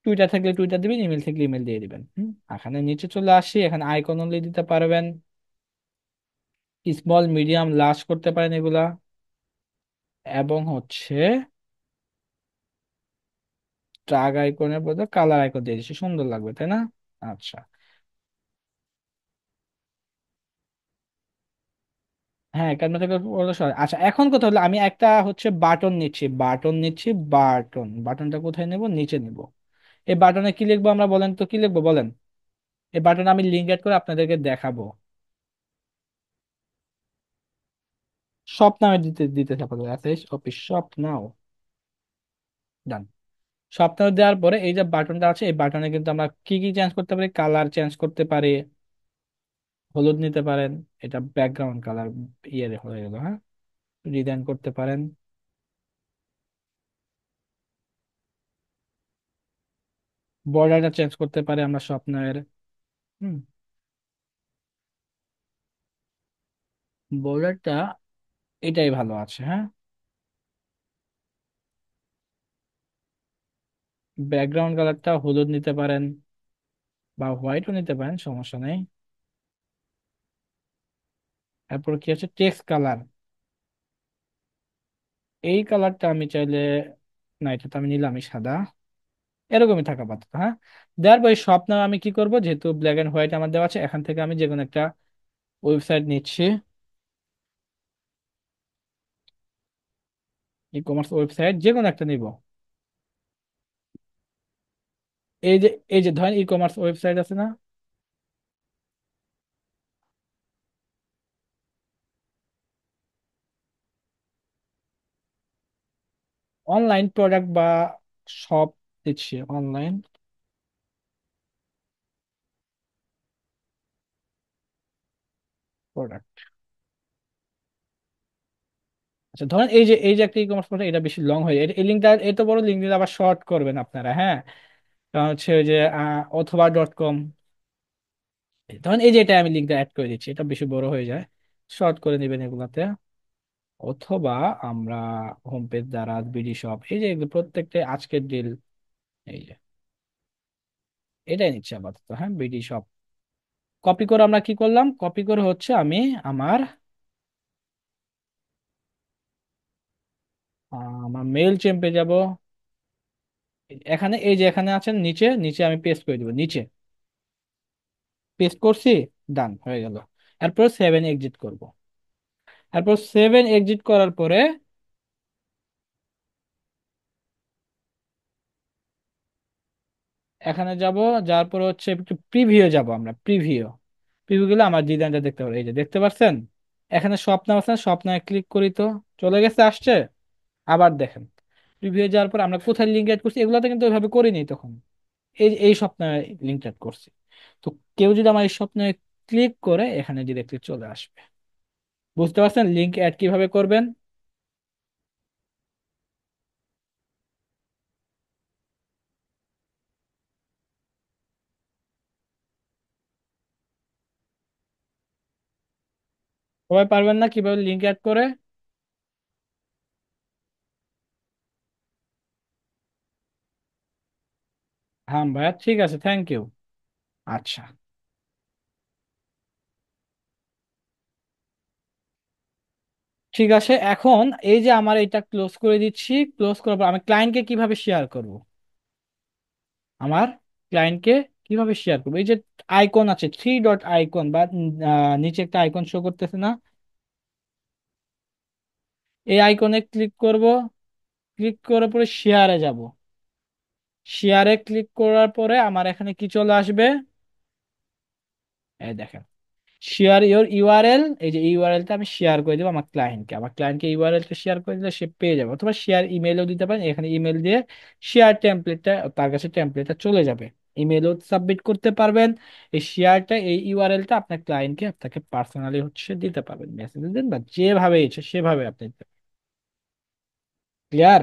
টুইটার থাকলে টুইটার দিবেন, ইমেল থাকলে ইমেল দিয়ে দিবেন। এখানে নিচে চলে আসি, এখানে আইকন অনলি দিতে পারবেন, স্মল মিডিয়াম লার্জ করতে পারেন এগুলা। এবং হচ্ছে ট্রাগ আইকনের বদলে কালার আইকন দিয়ে দিচ্ছি, সুন্দর লাগবে তাই না? আচ্ছা, হ্যাঁ, ক্যানভা থেকে ওগুলো আচ্ছা, এখন কথা হলো আমি একটা হচ্ছে বাটন নিচ্ছি, বাটনটা কোথায় নেব, নিচে নেব। এই বাটনে কি লিখবো আমরা, বলেন তো কি লিখবো বলেন। এই বাটনে আমি লিঙ্ক এড করে আপনাদেরকে দেখাবো। শপ নামে দিতে দিতে থাকবো, অফিস শপ নাও, ডান। শপ নাও দেওয়ার পরে এই যে বাটনটা আছে, এই বাটনে কিন্তু আমরা কি কি চেঞ্জ করতে পারি, কালার চেঞ্জ করতে পারি, হলুদ নিতে পারেন, এটা ব্যাকগ্রাউন্ড কালার ইয়ে হয়ে গেল, হ্যাঁ। ডিজাইন করতে পারেন, বর্ডারটা চেঞ্জ করতে পারি আমরা স্বপ্নের। হুম, বর্ডারটা এটাই ভালো আছে, হ্যাঁ। ব্যাকগ্রাউন্ড কালারটা হলুদ নিতে পারেন, বা হোয়াইটও নিতে পারেন, সমস্যা নেই। তারপর কি আছে, টেক্সট কালার, এই কালারটা আমি চাইলে, না এটা তো আমি নিলামই সাদা, এরকমই থাকা পারতো, হ্যাঁ। দেওয়ার পরে স্বপ্ন আমি কি করব, যেহেতু ব্ল্যাক এন্ড হোয়াইট আমার দেওয়া আছে, এখান থেকে আমি যে কোনো একটা ওয়েবসাইট নিচ্ছি, ই কমার্স ওয়েবসাইট যে কোনো একটা নিব। এই যে এই যে ধরেন ই কমার্স ওয়েবসাইট আছে না, অনলাইন প্রোডাক্ট বা শপ দিচ্ছি, অনলাইন প্রোডাক্ট। আচ্ছা, ধরেন এই যে একটা ই কমার্স প্রোডাক্ট, এটা বেশি লং হয়ে যায়, এই লিঙ্কটা এত বড় লিঙ্ক দিলে আবার শর্ট করবেন আপনারা, হ্যাঁ। কারণ হচ্ছে ওই যে অথবা.com, ধরেন এই যে এটা আমি লিঙ্কটা অ্যাড করে দিচ্ছি, এটা বেশি বড় হয়ে যায়, শর্ট করে নেবেন এগুলাতে। অথবা আমরা হোম পেজ দ্বারা বিডি শপ, এই যে এগুলো প্রত্যেকটা আজকের ডিল, এই যে এটাই নিচ্ছে আপাতত, হ্যাঁ, বিডি শপ। কপি করে আমরা কি করলাম, কপি করে হচ্ছে আমি আমার আমার মেইল চেম্পে যাব। এখানে এই যে এখানে আছেন নিচে নিচে আমি পেস্ট করে দিব নিচে। পেস্ট করছি। ডান হয়ে গেল। এরপর 7 এক্সিট করব। এরপর 7 এক্সিট করার পরে এখানে যাব। যার পরে হচ্ছে একটু প্রিভিউ যাব, আমরা প্রিভিউ। প্রিভিউ গেলে আমার ডিজাইনটা দেখতে পারো, এই যে দেখতে পাচ্ছেন। এখানে স্বপ্ন আছে, স্বপ্নে ক্লিক করি তো চলে গেছে, আসছে। আবার দেখেন প্রিভিউ যাওয়ার পর আমরা কোথায় লিঙ্ক অ্যাড করছি, এগুলোতে কিন্তু ওইভাবে করিনি তখন। এই এই স্বপ্নে লিঙ্ক অ্যাড করছি। তো কেউ যদি আমার এই স্বপ্নে ক্লিক করে এখানে ডিরেক্টলি চলে আসবে। বুঝতে পারছেন লিঙ্ক অ্যাড কিভাবে করবেন? সবাই পারবেন না কিভাবে লিঙ্ক অ্যাড করে? হ্যাঁ ভাইয়া, ঠিক আছে, থ্যাংক ইউ। আচ্ছা, ঠিক আছে। এখন এই যে আমার এটা ক্লোজ করে দিচ্ছি, ক্লোজ করার পর আমি ক্লায়েন্টকে কিভাবে শেয়ার করব? আমার ক্লায়েন্টকে কিভাবে শেয়ার করবো? এই যে আইকন আছে, 3 ডট আইকন বা নিচে একটা আইকন শো করতেছে না? এই আইকনে ক্লিক করব। ক্লিক করার পরে শেয়ারে যাব। শেয়ারে ক্লিক করার পরে আমার এখানে কি চলে আসবে? এই দেখেন, শেয়ার ইওর ইউআরএল। এই যে ইউআরএলটা আমি শেয়ার করে দেবো আমার ক্লায়েন্টকে। আমার ক্লায়েন্টকে ইউআরএলটা শেয়ার করে দিলে সে পেয়ে যাবে, অথবা শেয়ার ইমেলও দিতে পারেন। এখানে ইমেল দিয়ে শেয়ার টেমপ্লেটটা তার কাছে টেমপ্লেটটা চলে যাবে। ইমেলও সাবমিট করতে পারবেন। এই শেয়ারটা এই ইউআরএলটা আপনার ক্লায়েন্টকে আপনাকে পার্সোনালি হচ্ছে দিতে পারবেন, মেসেজ দেন বা যেভাবে ইচ্ছে সেভাবে আপনি দিতে। ক্লিয়ার?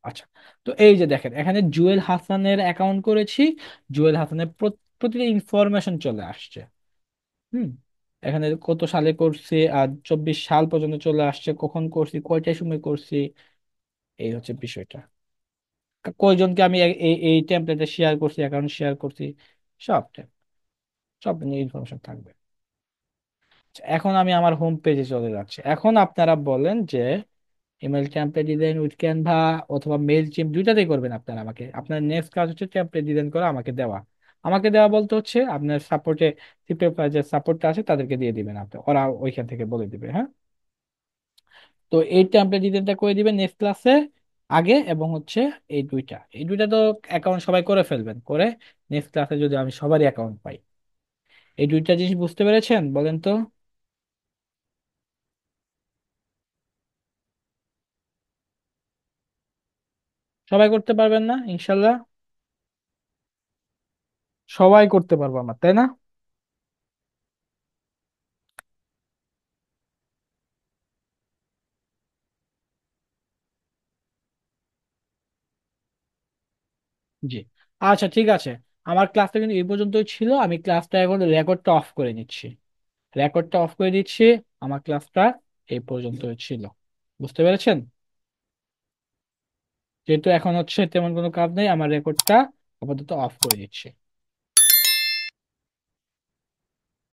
আচ্ছা। তো এই যে দেখেন এখানে জুয়েল হাসানের অ্যাকাউন্ট করেছি। জুয়েল হাসানের প্রতিটা ইনফরমেশন চলে আসছে। হুম। এখানে কত সালে করছি, আর 24 সাল পর্যন্ত চলে আসছে, কখন করছি, কয়টার সময় করছি। এই হচ্ছে বিষয়টা। কয়জনকে আমি এই এই টেমপ্লেটে শেয়ার করছি, অ্যাকাউন্ট শেয়ার করছি, সব সব নিয়ে ইনফরমেশন থাকবে। আচ্ছা, এখন আমি আমার হোম পেজে চলে যাচ্ছি। এখন আপনারা বলেন যে email template design with Canva অথবা মেইল চিম, দুইটাতেই করবেন আপনারা। আমাকে আপনার নেক্সট কাজ হচ্ছে টেমপ্লেট ডিজাইন করা, আমাকে দেওয়া। আমাকে দেওয়া বলতে হচ্ছে আপনার সাপোর্টে, সিপে যে সাপোর্টটা আছে তাদেরকে দিয়ে দিবেন আপনি, ওরা ওইখান থেকে বলে দিবে, হ্যাঁ। তো এই টেমপ্লেট ডিজাইনটা করে দিবেন নেক্সট ক্লাসে আগে, এবং হচ্ছে এই দুইটা তো অ্যাকাউন্ট সবাই করে ফেলবেন করে। নেক্সট ক্লাসে যদি আমি সবারই অ্যাকাউন্ট পাই। এই দুইটা জিনিস বুঝতে পেরেছেন বলেন তো? সবাই করতে পারবেন না ইনশাল্লাহ? সবাই করতে পারবো আমার, তাই না? জি। আচ্ছা, ঠিক আছে। আমার ক্লাসটা কিন্তু এই পর্যন্তই ছিল। আমি ক্লাসটা এখন রেকর্ডটা অফ করে নিচ্ছি। রেকর্ডটা অফ করে দিচ্ছি। আমার ক্লাসটা এই পর্যন্তই ছিল। বুঝতে পেরেছেন? যেহেতু এখন হচ্ছে তেমন কোনো কাজ নেই, আমার রেকর্ডটা আপাতত অফ করে দিচ্ছি।